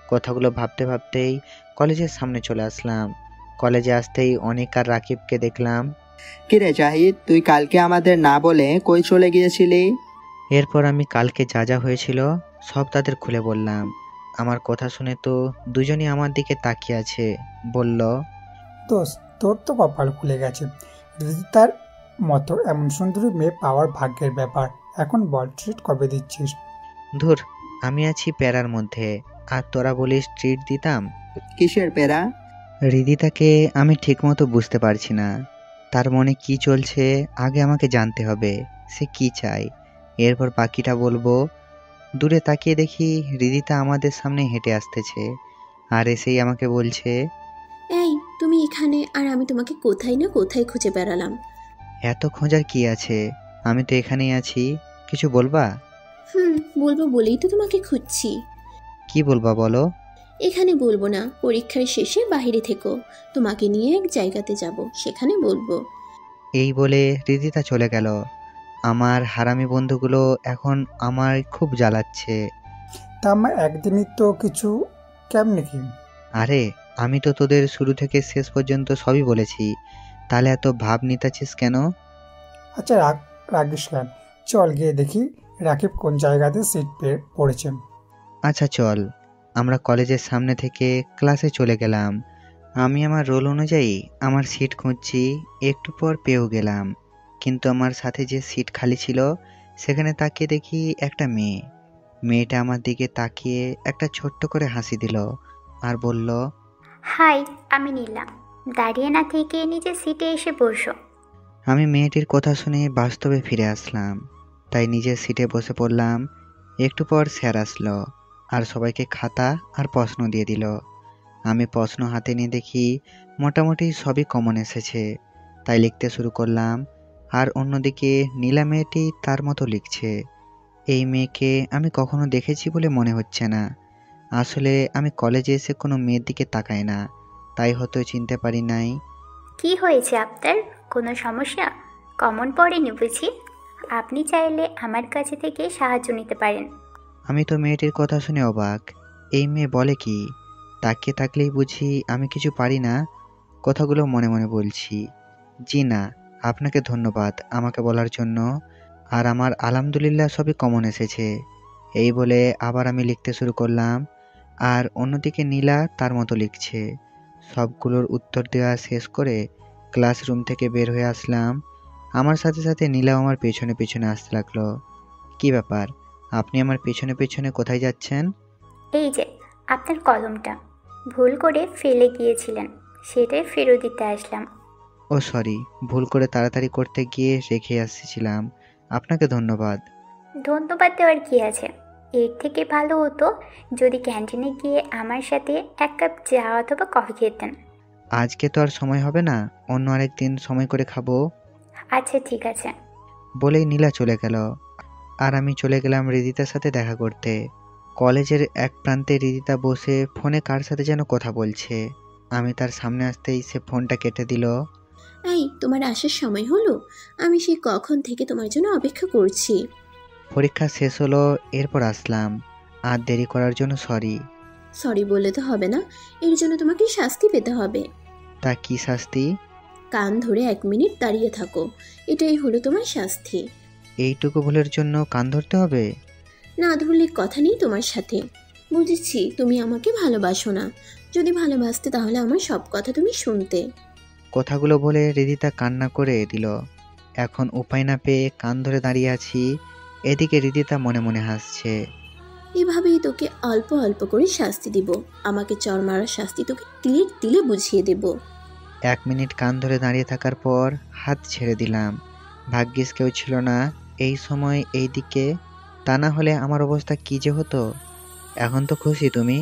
কথাগুলো ভাবতে ভাবতেই কলেজের সামনে চলে আসলাম। কলেজে আসতেই অনিক আর রাকিবকে দেখলাম। কিরে জাহিদ, তুই কালকে আমাদের না বলে কই চলে গিয়েছিলি? এরপর আমি কালকে যা যা হয়েছিল সব তাদের খুলে বললাম। আমার কথা শুনে তো দুজনই আমার দিকে তাকিয়ে আছে। বলল, দোস্ত, তোর তো কপাল খুলে গেছে। রিদিতার মতো এমন সুন্দরী মেয়ে পাওয়ার ভাগ্যের ব্যাপার। এখন বল, ট্রিট কবে দিচ্ছিস? ধুর, আমি আছি প্যারার মধ্যে, আর তোরা বলিস ট্রিট দিতাম। কিসের প্যারা? রিদিতাকে আমি ঠিকমতো বুঝতে পারছি না। তার মনে কি চলছে আগে আমাকে জানতে হবে, সে কি চায়, এরপর বাকিটা বলবো। দূরে তাকিয়ে দেখি রিদিতা আমাদের সামনে হেঁটে আসতেছে। আর এসেই আমাকে বলছে, এই তুমি এখানে, আর আমি তোমাকে কোথায় না কোথায় খুঁজে বেড়ালাম। এত খোঁজার কি আছে, আমি তো এখানেই আছি, কিছু বলবা? বলবো বলেই তো তোমাকে খুঁজছি। কি বলবা বলো? এখানে বলবো না, পরীক্ষার শেষে বাইরে থেকো, তোমাকে নিয়ে এক জায়গাতে যাব, সেখানে বলবো। এই বলে রিদিতা চলে গেল। আমার হারামি বন্ধুগুলো এখন আমার খুব জ্বালাচ্ছে। তা আমার একদিনই তো কিছু, কেমনে কি? আরে আমি তো তোদের শুরু থেকে শেষ পর্যন্ত সবই বলেছি, তাহলে এত ভাব নিতেছিস কেন? আচ্ছা রাগিস কেন, চল গিয়ে দেখি রাকিব কোন জায়গাতে সিট পেয়ে পড়েছে। আচ্ছা চল। আমরা কলেজের সামনে থেকে ক্লাসে চলে গেলাম। আমি আমার রোল অনুযায়ী আমার সিট খুঁজছি, একটু পর পেয়েও গেলাম। কিন্তু আমার সাথে যে সিট খালি ছিল সেখানে তাকিয়ে দেখি একটা মেয়ে। মেয়েটা আমার দিকে তাকিয়ে একটা ছোট্ট করে হাসি দিল আর বলল, হাই, আমি নীলা। দাঁড়িয়ে না থেকে নিজের সিটে এসে বসো। আমি মেয়েটির কথা শুনে বাস্তবে ফিরে আসলাম, তাই নিজের সিটে বসে পড়লাম। একটু পর স্যার আসলো আর সবাইকে খাতা আর প্রশ্ন দিয়ে দিল। আমি প্রশ্ন হাতে নিয়ে দেখি মোটামুটি সবই কমন এসেছে, তাই লিখতে শুরু করলাম। আর অন্যদিকে নীলা মেয়েটি তার মতো লিখছে। এই মেয়েকে আমি কখনো দেখেছি বলে মনে হচ্ছে না। আসলে আমি কলেজে এসে কোনো মেয়ের দিকে তাকাই না, তাই হয়তো চিনতে পারি নাই। কি হয়েছে আপনার? কোনো সমস্যা? কমন পড়েনি বুঝি? আপনি চাইলে আমার কাছে থেকে সাহায্য নিতে পারেন। আমি তো মেয়েটির কথা শুনে অবাক। এই মেয়ে বলে কি? তাকিয়ে থাকলেই বুঝি আমি কিছু পারি না। কথাগুলো মনে মনে বলছি। জি না, আপনাকে ধন্যবাদ আমাকে বলার জন্য। আর আমার আলহামদুলিল্লাহ সবই কমন এসেছে। এই বলে আবার আমি লিখতে শুরু করলাম। আর অন্যদিকে নীলা তার মতো লিখছে। সবগুলোর উত্তর দেওয়া শেষ করে ক্লাসরুম থেকে বের হয়ে আসলাম। আমার সাথে সাথে নীলাও আমার পেছনে পেছনে আসতে লাগলো। কি ব্যাপার, আপনি আমার পেছনে পেছনে কোথায় যাচ্ছেন? এই যে আপনার কলমটা ভুল করে ফেলে গিয়েছিলেন, সেটাই ফেরত দিতে আসলাম। ও সরি, ভুল করে তাড়াতাড়ি করতে গিয়ে রেখে আসছিলাম। আপনাকে ধন্যবাদ। ধন্যবাদ দেওয়ার কি আছে? এর থেকে ভালো হতো যদি ক্যান্টিনে গিয়ে আমার সাথে এক কাপ চা অথবা কফি খেতেন। আজকে তো আর সময় হবে না, অন্য আরেকদিন সময় করে খাবো। আচ্ছা ঠিক আছে। বলেই নীলা চলে গেল। আর আমি চলে গেলাম রিদিতার সাথে দেখা করতে। কলেজের এক প্রান্তে রিদিতা বসে ফোনে কার সাথে যেন কথা বলছে। আমি তার সামনে আসতেই সে ফোনটা কেটে দিল। এই তোমার আসার সময় হলো, আমি সেই কখন থেকে তোমার জন্য অপেক্ষা করছি। পরীক্ষা শেষ হলো, এরপর আসলাম। আর দেরি করার জন্য সরি। সরি বললে তো হবে না, এর জন্য তোমাকে শাস্তি পেতে হবে। তা কি শাস্তি? কান ধরে 1 মিনিট দাঁড়িয়ে থাকো, এটাই হলো তোমার শাস্তি। এইটুকু ভুলের জন্য কান ধরতে হবে? না ধরলে কথা নেই তোমার সাথে। বুঝেছি তুমি আমাকে ভালোবাসো না, যদি ভালোবাসতে তাহলে আমার সব কথা তুমি শুনতে। কথাগুলো বলে রিদিতা কান্না করে দিল। এখন উপায় না পেয়ে কান ধরে দাঁড়িয়ে আছি। এদিকে রিদিতা মনে মনে হাসছে। এভাবেই তোকে অল্প অল্প করে শাস্তি দিব, আমাকে চর মারার শাস্তি তোকে তিলে তিলে বুঝিয়ে দেব। 1 মিনিট কান ধরে দাঁড়িয়ে থাকার পর হাত ছেড়ে দিলাম। ভাগ্যিস কেউ ছিল না এই সময় এই দিকে, তা না হলে আমার অবস্থা কি যে হতো। এখন তো খুশি তুমি?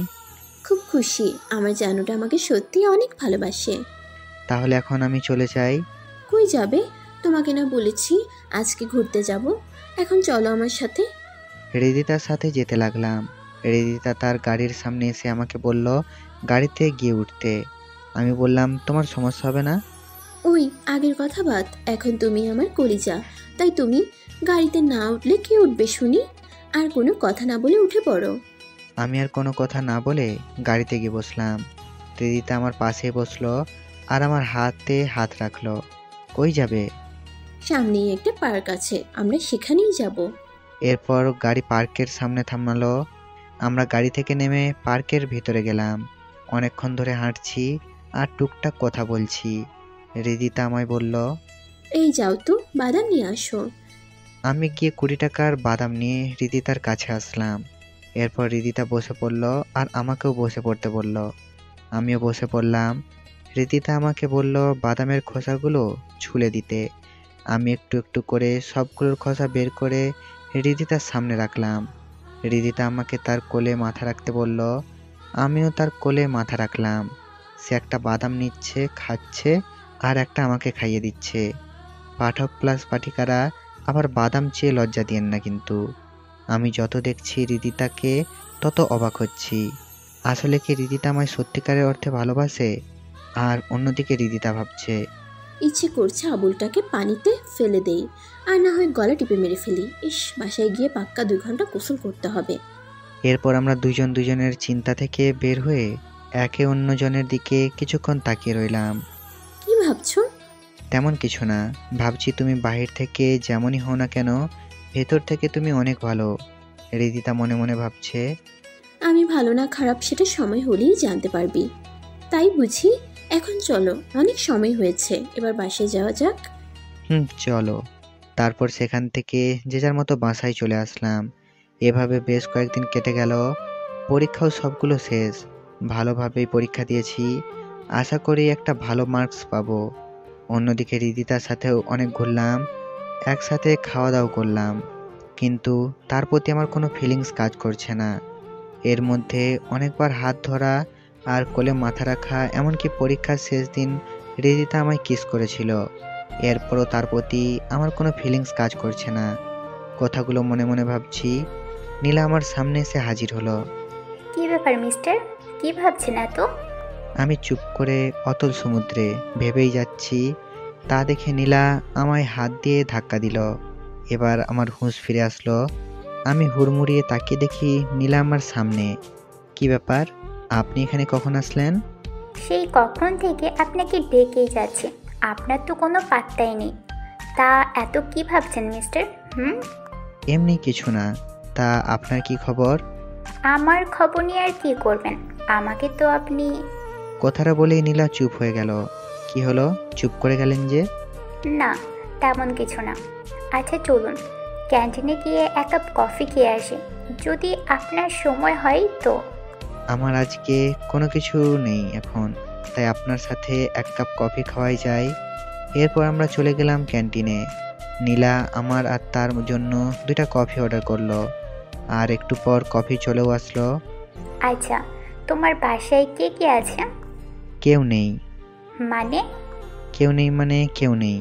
খুব খুশি, আমার জানুটা আমাকে সত্যি অনেক ভালোবাসে। তাহলে এখন আমি চলে যাই। কই যাবে? তোমাকে না বলেছি আজকে ঘুরতে যাব, এখন চলো আমার সাথে। রিদিতার সাথে যেতে লাগলাম। রিদিতা তার গাড়ির সামনে এসে আমাকে বলল গাড়িতে গিয়ে উঠতে। আমি বললাম তোমার সমস্যা হবে না? ওই আগের কথা বাদ, এখন তুমি আমার কলিজা, তাই তুমি গাড়িতে না উঠলে কে উঠবে শুনি? আর কোনো কথা না বলে উঠে পড়ো। আমি আর কোনো কথা না বলে গাড়িতে গিয়ে বসলাম। রিদিতা আমার পাশে বসলো আর আমার হাতে হাত রাখলো। কই যাবে? সামনেই একটা পার্ক আছে, আমরা সেখানেই যাব। এরপর গাড়ি পার্কের সামনে থামালো। আমরা গাড়ি থেকে নেমে পার্কের ভিতরে গেলাম। অনেকক্ষণ ধরে হাঁটছি আর টুকটাক কথা বলছি। রিদিতা আমায় বলল, এই যাও তো বাদাম নিয়ে আসো। আমি গিয়ে 20 টাকার বাদাম নিয়ে রিদিতার কাছে আসলাম। এরপর রিদিতা বসে পড়ল আর আমাকেও বসে পড়তে বলল। আমিও বসে পড়লাম। রিদিতা আমাকে বলল বাদামের খোসাগুলো ছুলে দিতে। আমি একটু একটু করে সবগুলোর খোসা বের করে রিদিতার সামনে রাখলাম। রিদিতা আমাকে তার কোলে মাথা রাখতে বলল। আমিও তার কোলে মাথা রাখলাম। সে একটা বাদাম নিচ্ছে, খাচ্ছে, আর একটা আমাকে খাইয়ে দিচ্ছে। পাঠক প্লাস পাঠিকারা আবার বাদাম চেয়ে লজ্জা দিয়েন না কিন্তু। আমি যত দেখছি রিদিতাকে তত অবাক হচ্ছি। আসলে কি রিদিতা আমায় সত্যিকারের অর্থে ভালোবাসে? আর অন্যদিকে রিদিতা ভাবছে, ইচ্ছে করছে আবুলটাকে পানিতে ফেলে দেই, আর না হয় গলা টিপে মেরে ফেলি। ইস, বাসায় গিয়ে পাক্কা 2 ঘন্টা গোসল করতে হবে। এরপর আমরা দুজন দুজনের চিন্তা থেকে বের হয়ে একে অন্যজনের দিকে কিছুক্ষণ তাকিয়ে রইলাম। কি ভাবছো? তেমন কিছু না, ভাবছি তুমি বাহির থেকে যেমনই হও না কেন, ভেতর থেকে তুমি অনেক ভালো। রিদিতা মনে মনে ভাবছে। আমি ভালো না খারাপ সেটা সময় হলেই জানতে পারবি। তাই বুঝি? এখন চলো, অনেক সময় হয়েছে, এবার বাসায় যাওয়া যাক। চলো। তারপর সেখান থেকে যে যার মতো বাসায় চলে আসলাম। এভাবে বেশ কয়েকদিন কেটে গেল। পরীক্ষাও সবগুলো শেষ। ভালোভাবেই পরীক্ষা দিয়েছি, আশা করি একটা ভালো মার্কস পাবো। অন্যদিকে রিদিতার সাথেও অনেক ঘুরলাম, একসাথে খাওয়া দাওয়া করলাম, কিন্তু তার প্রতি আমার কোনো ফিলিংস কাজ করছে না। এর মধ্যে অনেকবার হাত ধরা আর কোলে মাথা রাখা, এমনকি পরীক্ষার শেষ দিন রিদিতা আমায় কিস করেছিল। এরপরও তার প্রতি আমার কোনো ফিলিংস কাজ করছে না। কথাগুলো মনে মনে ভাবছি। নীলা আমার সামনে এসে হাজির হলো। কি ব্যাপার মিস্টার, কি ভাবছেন এত? আমি চুপ করে অতল সমুদ্রে ভেবেই যাচ্ছি। তা দেখে নীলা আমায় হাত দিয়ে ধাক্কা দিল। এবার আমার হুঁশ ফিরে আসলো। আমি হুড়মুড়িয়ে তাকিয়ে দেখি নীলা আমার সামনে। কি ব্যাপার, আপনি এখানে কখন আসলেন? সেই কখন থেকে আপনাকে ডেকেই যাচ্ছে, আপনার তো কোনো পাত্তাই নেই। তা এত কি ভাবছেন মিস্টার? এমনি কিছু না। তা আপনার কি খবর? আমার খবর নিয়ে আর কি করবেন? আমাকে তো আপনি... কথাটা বলেই নীলা চুপ হয়ে গেল। কি হলো, চুপ করে গেলেন যে? না, তেমন কিছু না। আচ্ছা চলুন, ক্যান্টিনে গিয়ে 1 কাপ কফি খেয়ে আসি, যদি আপনার সময় হয় তো। আমার আজকে কোনো কিছু নেই এখন, তাই আপনার সাথে 1 কাপ কফি খাওয়াই যায়। এরপর আমরা চলে গেলাম ক্যান্টিনে। নীলা আমার আর তার জন্য 2টা কফি অর্ডার করলো, আর একটু পর কফি চলেও আসলো। আচ্ছা, তোমার বাসায় কে কে আছে? কেউ নেই। মানে? কেউ নেই মানে কেউ নেই।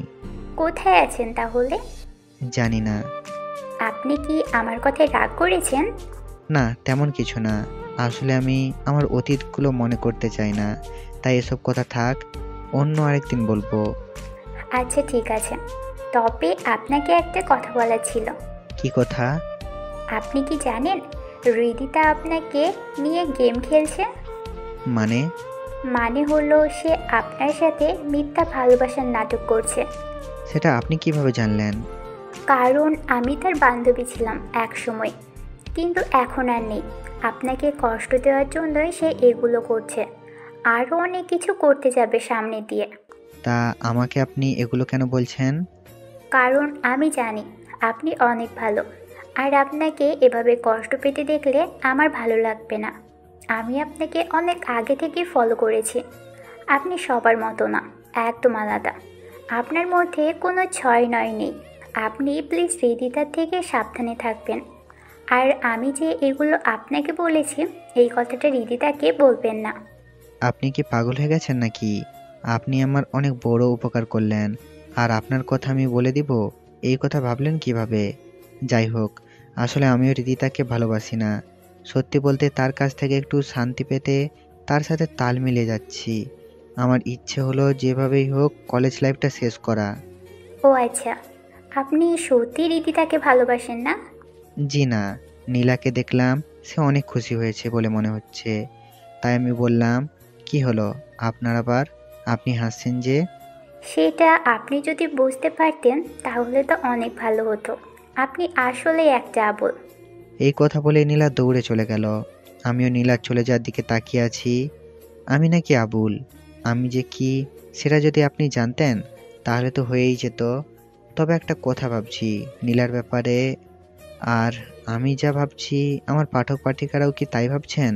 কোথায় আছেন তাহলে? জানি না। আপনি কি আমার কথায় রাগ করেছেন? না, তেমন কিছু না। আসলে আমি আমার অতীতগুলো মনে করতে চাই না, তাই এসব কথা থাক, অন্য আরেকদিন বলবো। আচ্ছা ঠিক আছে, তবে আপনাকে একটা কথা বলার ছিল। কি কথা? আপনি কি জানেন রিদিতা আপনাকে নিয়ে গেম খেলছে? মানে? মানে হলো সে আপনার সাথে মিথ্যা ভালোবাসার নাটক করছে। সেটা আপনি কিভাবে জানলেন? কারণ আমি তার বান্ধবী ছিলাম এক সময়, কিন্তু এখন আর নেই। আপনাকে কষ্ট দেওয়ার জন্যই সে এগুলো করছে, আরও অনেক কিছু করতে যাবে সামনে দিয়ে। তা আমাকে আপনি এগুলো কেন বলছেন? কারণ আমি জানি আপনি অনেক ভালো, আর আপনাকে এভাবে কষ্ট পেতে দেখলে আমার ভালো লাগবে না। আমি আপনাকে অনেক আগে থেকে ফলো করেছি। আপনি সবার মতো না, একদম আলাদা। আপনার মধ্যে কোনো 6-9 নেই। আপনি প্লিজ রিদিতার থেকে সাবধানে থাকবেন। আর আমি যে এগুলো আপনাকে বলেছি, এই কথাটা রিদিতাকে বলবেন না। আপনি কি পাগল হয়ে গেছেন নাকি? আপনি আমার অনেক বড় উপকার করলেন, আর আপনার কথা আমি বলে দিব, এই কথা ভাবলেন কিভাবে? যাই হোক, আসলে আমিও রিদিতাকে ভালোবাসি না। সত্যি বলতে তার কাছ থেকে একটু শান্তি পেতে তার সাথে তাল মিলিয়ে যাচ্ছি। আমার ইচ্ছে হলো যেভাবেই হোক কলেজ লাইফটা শেষ করা। ও আচ্ছা, আপনি সত্যি রিদিতাকে ভালোবাসেন না? জি না, নীলাকে দেখলাম, সে অনেক খুশি হয়েছে বলে মনে হচ্ছে, তাই আমি বললাম, কি হলো আপনার আবার, আপনি হাসছেন যে? সেটা আপনি যদি বুঝতে পারতেন তাহলে তো অনেক ভালো হতো। আপনি আসলে একটা আবল। এই কথা বলে নীলা দৌড়ে চলে গেল। আমিও নীলার চলে যাওয়ার দিকে তাকিয়ে আছি। আমি নাকি আবুল? আমি যে কি সেটা যদি আপনি জানতেন তাহলে তো হয়েই যেত। তবে একটা কথা ভাবছি নীলার ব্যাপারে, আর আমি যা ভাবছি আমার পাঠক পাঠিকারাও কি তাই ভাবছেন?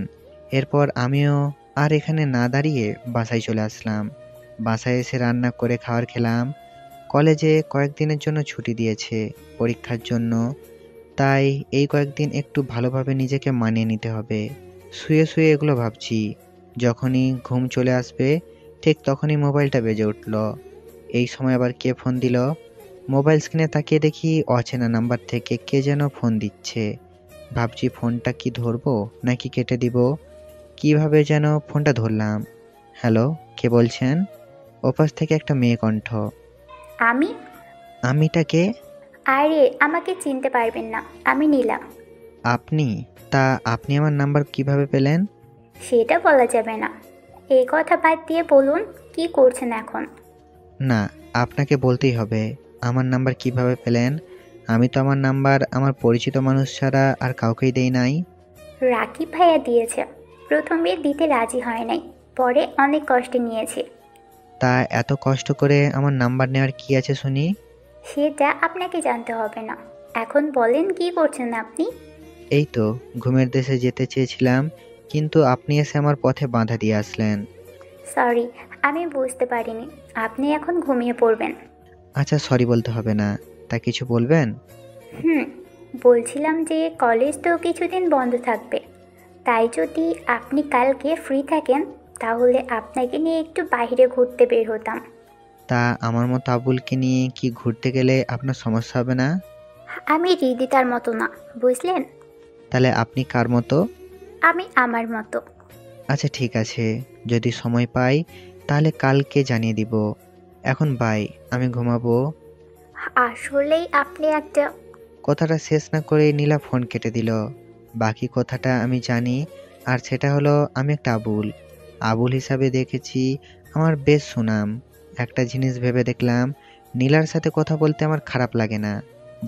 এরপর আমিও আর এখানে না দাঁড়িয়ে বাসায় চলে আসলাম। বাসায় এসে রান্না করে খাবার খেলাম। কলেজে কয়েকদিনের জন্য ছুটি দিয়েছে পরীক্ষার জন্য, তাই এই কয়েকদিন একটু ভালোভাবে নিজেকে মানিয়ে নিতে হবে। শুয়ে শুয়ে এগুলো ভাবছি। যখনই ঘুম চলে আসবে ঠিক তখনই মোবাইলটা বেজে উঠল। এই সময় আবার কে ফোন দিল? মোবাইল স্ক্রিনে তাকিয়ে দেখি অচেনা নাম্বার থেকে কে যেন ফোন দিচ্ছে। ভাবছি ফোনটা কি ধরবো নাকি কেটে দিব। কিভাবে যেন ফোনটা ধরলাম। হ্যালো, কে বলছেন? ওপাশ থেকে একটা মেয়ে কণ্ঠ। আমি? আমিটা কে? আরে আমাকে চিনতে পারবেন না, আমি নীলা। আপনি? তা আপনি আমার নাম্বার কিভাবে পেলেন? সেটা বলা যাবে না। এই কথা বাদ দিয়ে বলুন কি করছেন এখন? না, আপনাকে বলতেই হবে। আমার নাম্বার কিভাবে পেলেন? আমি তো আমার নাম্বার আমার পরিচিত মানুষ ছাড়া আর কাউকেই দেই নাই। রাকিব ভাইয়া দিয়েছে। প্রথমে দিতে রাজি হয় নাই, পরে অনেক কষ্টে নিয়েছি। তা এত কষ্ট করে আমার নাম্বার নেওয়ার কি আছে শুনি? সেটা আপনাকে জানতে হবে না। এখন বলেন কি করছেন আপনি? এই তো ঘুমের দেশে যেতে চেয়েছিলাম, কিন্তু আপনি এসে আমার পথে বাধা দিয়ে আসলেন। সরি, আমি বুঝতে পারিনি আপনি এখন ঘুমিয়ে পড়বেন। আচ্ছা, সরি বলতে হবে না। তা কিছু বলবেন? বলছিলাম যে কলেজ তো কিছুদিন বন্ধ থাকবে, তাই যদি আপনি কালকে ফ্রি থাকেন তাহলে আপনাকে নিয়ে একটু বাইরে ঘুরতে বের হতাম। তা আমার মতো আবুলকে নিয়ে কি ঘুরতে গেলে আপনার সমস্যা হবে না? আমি হৃদিতার মতো না, বুঝলেন? তাহলে আপনি কার মতো? আমি আমার মতো। আচ্ছা ঠিক আছে, যদি সময় পাই তাহলে কালকে জানিয়ে দিব। এখন বাই, আমি ঘুমাবো। আসলেই আপনি একটা... কথাটা শেষ না করে নীলা ফোন কেটে দিল। বাকি কথাটা আমি জানি, আর সেটা হলো আমি একটা আবুল। আবুল হিসাবে দেখেছি আমার বেশ সুনাম। একটা জিনিস ভেবে দেখলাম, নীলার সাথে কথা বলতে আমার খারাপ লাগে না,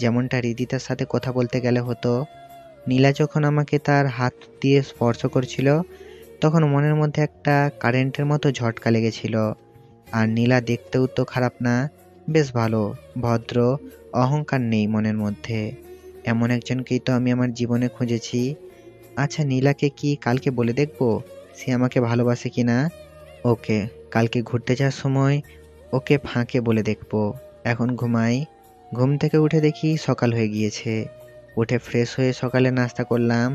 যেমনটা হৃদিতার সাথে কথা বলতে গেলে হতো। নীলা যখন আমাকে তার হাত দিয়ে স্পর্শ করছিল তখন মনের মধ্যে একটা কারেন্টের মতো ঝটকা লেগেছিল। আর নীলা দেখতেও তো খারাপ না, বেশ ভালো, ভদ্র, অহংকার নেই মনের মধ্যে। এমন একজনকেই তো আমি আমার জীবনে খুঁজেছি। আচ্ছা, নীলাকে কি কালকে বলে দেখবো সে আমাকে ভালোবাসে কিনা? ওকে, কালকে ঘুরতে যাওয়ার সময় ওকে ফাঁকে বলে দেখবো। এখন ঘুমাই। ঘুম থেকে উঠে দেখি সকাল হয়ে গিয়েছে। উঠে ফ্রেশ হয়ে সকালে নাস্তা করলাম।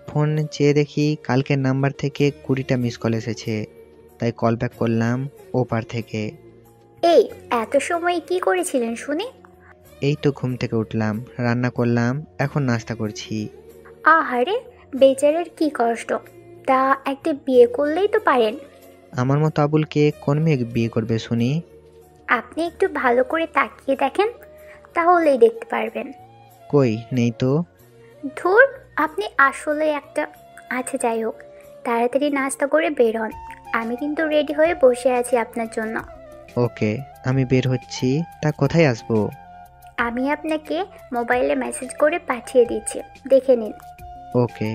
ফোন চেয়ে দেখি কালকের নাম্বার থেকে 20টা মিস কল এসেছে, তাই কল ব্যাক করলাম ওপার থেকে। এই এত সময় কি করেছিলেন শুনি? এই তো ঘুম থেকে উঠলাম, রান্না করলাম, এখন নাস্তা করছি। আহারে, বেচারের কি কষ্ট। তা একটা বিয়ে করলেই তো পারেন। আমার মতো আবুলকে কোন মেয়ে বিয়ে করবে শুনি? আপনি একটু ভালো করে তাকিয়ে দেখেন, তাহলেই দেখতে পারবেন। কই নেই তো। ধুর, আপনি আসলে একটা... আচ্ছা যাই হোক, তাড়াতাড়ি নাস্তা করে বের হন। আমি কিন্তু রেডি হয়ে বসে আছি আপনার জন্য। ওকে, আমি বের হচ্ছি। তা কোথায় আসবো? আমি আপনাকে মোবাইলে মেসেজ করে পাঠিয়ে দিচ্ছি, দেখে নিন। ওকে।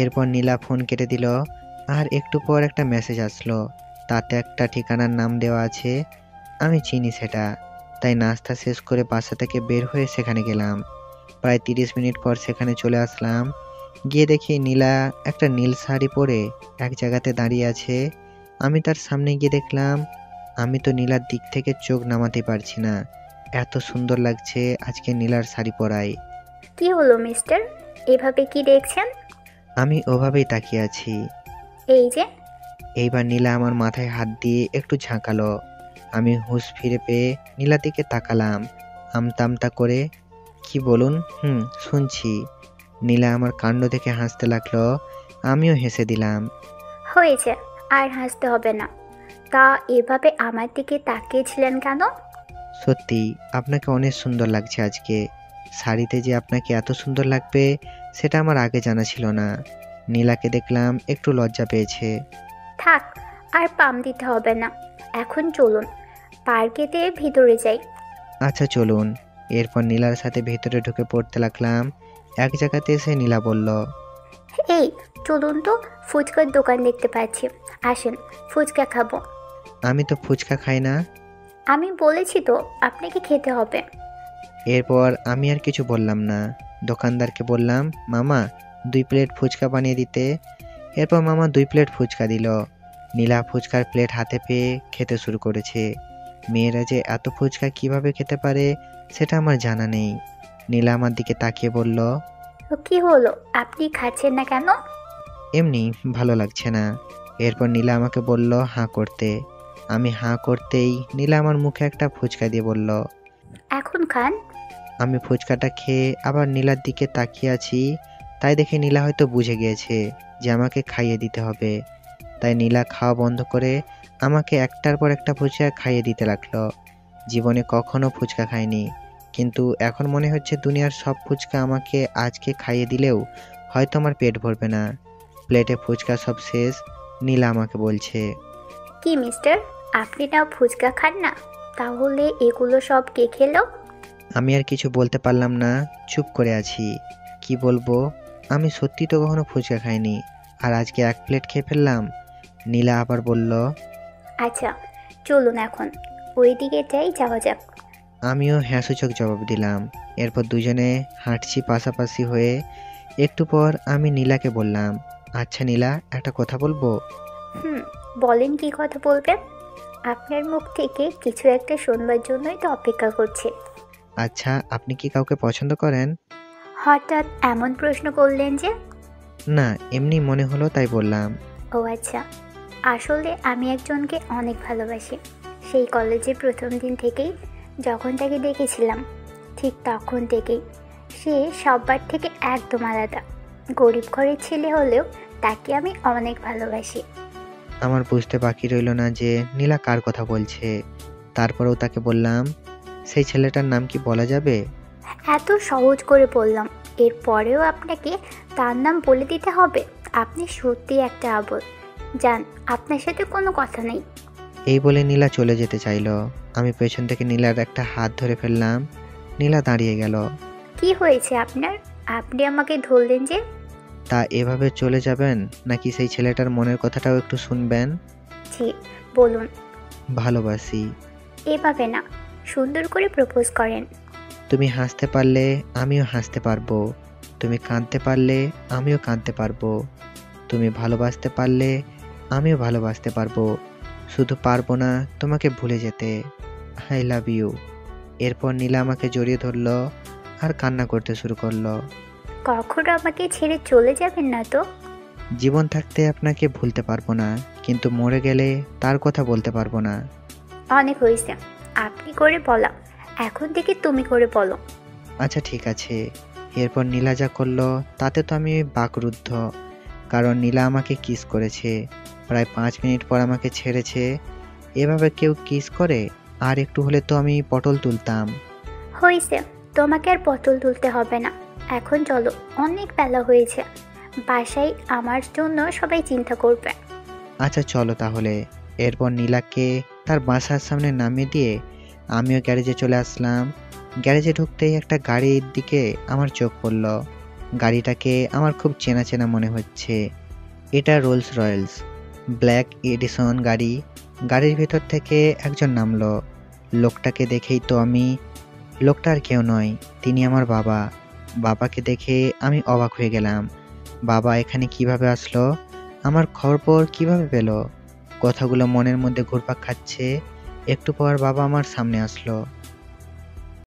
এরপর নীলা ফোন কেটে দিল। আর একটু পর একটা মেসেজ আসলো, তাতে একটা ঠিকানার নাম দেওয়া আছে। আমি চিনি সেটা, তাই নাস্তা শেষ করে বাসা থেকে বের হয়ে সেখানে গেলাম। প্রায় 30 মিনিট পর সেখানে চলে আসলাম। গিয়ে দেখি নীলা একটা নীল শাড়ি পরে এক জায়গাতে দাঁড়িয়ে আছে। আমি তার সামনে গিয়ে দেখলাম আমি তো নীলার দিক থেকে চোখ নামাতে পারছি না, এত সুন্দর লাগছে আজকে নীলার শাড়ি পরায়। কি হলো মিস্টার, এভাবে কি দেখছেন? আমি ওভাবেই তাকিয়ে আছি। এই যে... এইবার নীলা আমার মাথায় হাত দিয়ে একটু ঝাঁকালো। আমি হুঁশ ফিরে পেয়ে নীলার দিকে তাকালাম আমতা আমতা করে। কি বলুন? শুনছি। নীলা আমার কাণ্ড দেখে হাসতে লাগলো, আমিও হেসে দিলাম। হয়েছে, আর হাসতে হবে না। তা এভাবে আমার দিকে তাকিয়েছিলেন কেন? সত্যি আপনাকে অনেক সুন্দর লাগছে আজকে। শাড়িতে যে আপনাকে এত সুন্দর লাগবে সেটা আমার আগে জানা ছিল না। নীলাকে দেখলাম একটু লজ্জা পেয়েছে। থাক, আর পাম দিতে হবে না। এখন চলুন পার্কেতে ভিতরে যাই। আচ্ছা চলুন। এরপর নীলার সাথে ভেতরে ঢুকে পড়তে লাগলাম। এক জায়গাতে এসে নীলা বলল, এই চলুন তো, ফুচকার দোকান দেখতে পাচ্ছি, আসেন ফুচকা খাবো। আমি তো ফুচকা খাই না। আমি বলেছি তো আপনাকে খেতে হবে। এরপর আমি আর কিছু বললাম না। দোকানদারকে বললাম, মামা 2 প্লেট ফুচকা বানিয়ে দিতে। এরপর মামা 2 প্লেট ফুচকা দিল। নীলা ফুচকার প্লেট হাতে পেয়ে খেতে শুরু করেছে। মেয়েরা যে এত ফুচকা কিভাবে খেতে পারে সেটা আমার জানা নেই। নীলা আমার দিকে তাকিয়ে বলল, কি হলো, আপনি খাচ্ছেন না কেন? এমনি ভালো লাগছে না। এরপর নীলা আমাকে বলল হাঁ করতে। আমি হাঁ করতেই নীলা আমার মুখে একটা ফুচকা দিয়ে বলল। এখন খান। আমি ফুচকাটা খেয়ে আবার নীলার দিকে তাকিয়ে আছি, তাই দেখে নীলা হয়তো বুঝে গিয়েছে যে আমাকে খাইয়ে দিতে হবে। তাই নীলা খাওয়া বন্ধ করে আমাকে একটার পর একটা ফুচকা খাইয়ে দিতে লাগলো। জীবনে কখনো ফুচকা খাইনি, কিন্তু এখন মনে হচ্ছে দুনিয়ার সব ফুচকা আমাকে আজকে খাইয়ে দিলেও হয়তো আমার পেট ভরবে না। প্লেটে ফুচকা সব শেষ। নীলা আমাকে বলছে, কি মিস্টার, আপনি না ফুচকা খান না? তাহলে এগুলো সব কে খেলো? আমি আর কিছু বলতে পারলাম না, চুপ করে আছি। কি বলবো, আমি সত্যি তো কখনো ফুচকা খাইনি, আর আজকে এক প্লেট খেয়ে ফেললাম। নীলা আবার বলল, আচ্ছা চলুন এখন ওই দিকেটাই যাওয়া যাক। আমিও হ্যাঁ সূচক জবাব দিলাম। এরপর দুজনে হাঁটছি পাশাপাশি হয়ে। একটু পর আমি নীলাকে বললাম, আচ্ছা নীলা, একটা কথা বলবো? বলেন, কি কথা বলবেন? আপনার মুখ থেকে কিছু একটা শুনবার জন্যই তো অপেক্ষা করছি। আচ্ছা, আপনি কি কাউকে পছন্দ করেন? হঠাৎ এমন প্রশ্ন করলেন যে? না, এমনি মনে হলো তাই বললাম। ও আচ্ছা, আসলে আমি একজনকে অনেক ভালোবাসি। সেই কলেজে প্রথম দিন থেকেই যখন তাকে দেখেছিলাম ঠিক তখন থেকেই। সে সবার থেকে একদম আলাদা। গরিব ঘরের ছেলে হলেও তাকে আমি অনেক ভালোবাসি। আমার বুঝতে বাকি রইল না যে নীলা কার কথা বলছে। তারপরেও তাকে বললাম, সেই ছেলেটার নাম কি বলা যাবে? এত সহজ করে বললাম, এরপরেও আপনাকে তার নাম বলে দিতে হবে? আপনি সত্যি একটা আবল। যান, আপনার সাথে কোনো কথা নেই। এই বলে নীলা চলে যেতে চাইলো। আমি পেছন থেকে নীলার একটা হাত ধরে ফেললাম। নীলা দাঁড়িয়ে গেল। কি হয়েছে আপনার? আপনি আমাকে ধরলেন যে? তা এভাবে চলে যাবেন নাকি সেই ছেলেটার মনের কথাটাও একটু শুনবেন? জি বলুন। ভালোবাসি। এভাবে না, সুন্দর করে প্রপোজ করেন। তুমি হাসতে পারলে আমিও হাসতে পারবো, তুমি কাঁদতে পারলে আমিও কাঁদতে পারবো, তুমি ভালোবাসতে পারলে আমিও ভালোবাসতে পারবো, শুধু পারবো না তোমাকে ভুলে যেতে। I love you. এরপর নীলা আমাকে জড়িয়ে ধরলো আর কান্না করতে শুরু করলো। কখনো আমাকে ছেড়ে চলে যাবেন না তো? জীবন থাকতে আপনাকে ভুলতে পারবো না, কিন্তু মরে গেলে তার কথা বলতে পারবো না। অনেক হয়েছে, আপনি করে বলা, এখন থেকে তুমি করে বলো। আচ্ছা ঠিক আছে। এরপর নীলা যা করলো তাতে তো আমি বাকরুদ্ধ, কারণ নীলা আমাকে কিস করেছে। প্রায় 5 মিনিট পর আমাকে ছেড়েছে। এভাবে কেউ কিস করে? আর একটু হলে তো আমি পটল তুলতাম। হয়েছে, তোমাকে আর পটল তুলতে হবে না। এখন চলো, অনেক বেলা হয়েছে। বাসায় আমার জন্য সবাই চিন্তা করবে। আচ্ছা চলো তাহলে। এরপর নীলাকে তার বাসার সামনে নামিয়ে দিয়ে আমিও গ্যারেজে চলে আসলাম। গ্যারেজে ঢুকতেই একটা গাড়ির দিকে আমার চোখ পড়ল। গাড়িটাকে আমার খুব চেনা চেনা মনে হচ্ছে। এটা রোলস রয়েলস ব্ল্যাক এডিশন গাড়ি। গাড়ির ভেতর থেকে একজন নামলো। লোকটাকে দেখেই তো লোকটা আর কেউ নয়, তিনি আমার বাবা। বাবাকে দেখে আমি অবাক হয়ে গেলাম। বাবা এখানে কিভাবে আসলো? আমার খবর কিভাবে পেল? কথাগুলো মনের মধ্যে ঘুরপাক খাচ্ছে। একটু পর বাবা আমার সামনে আসলো।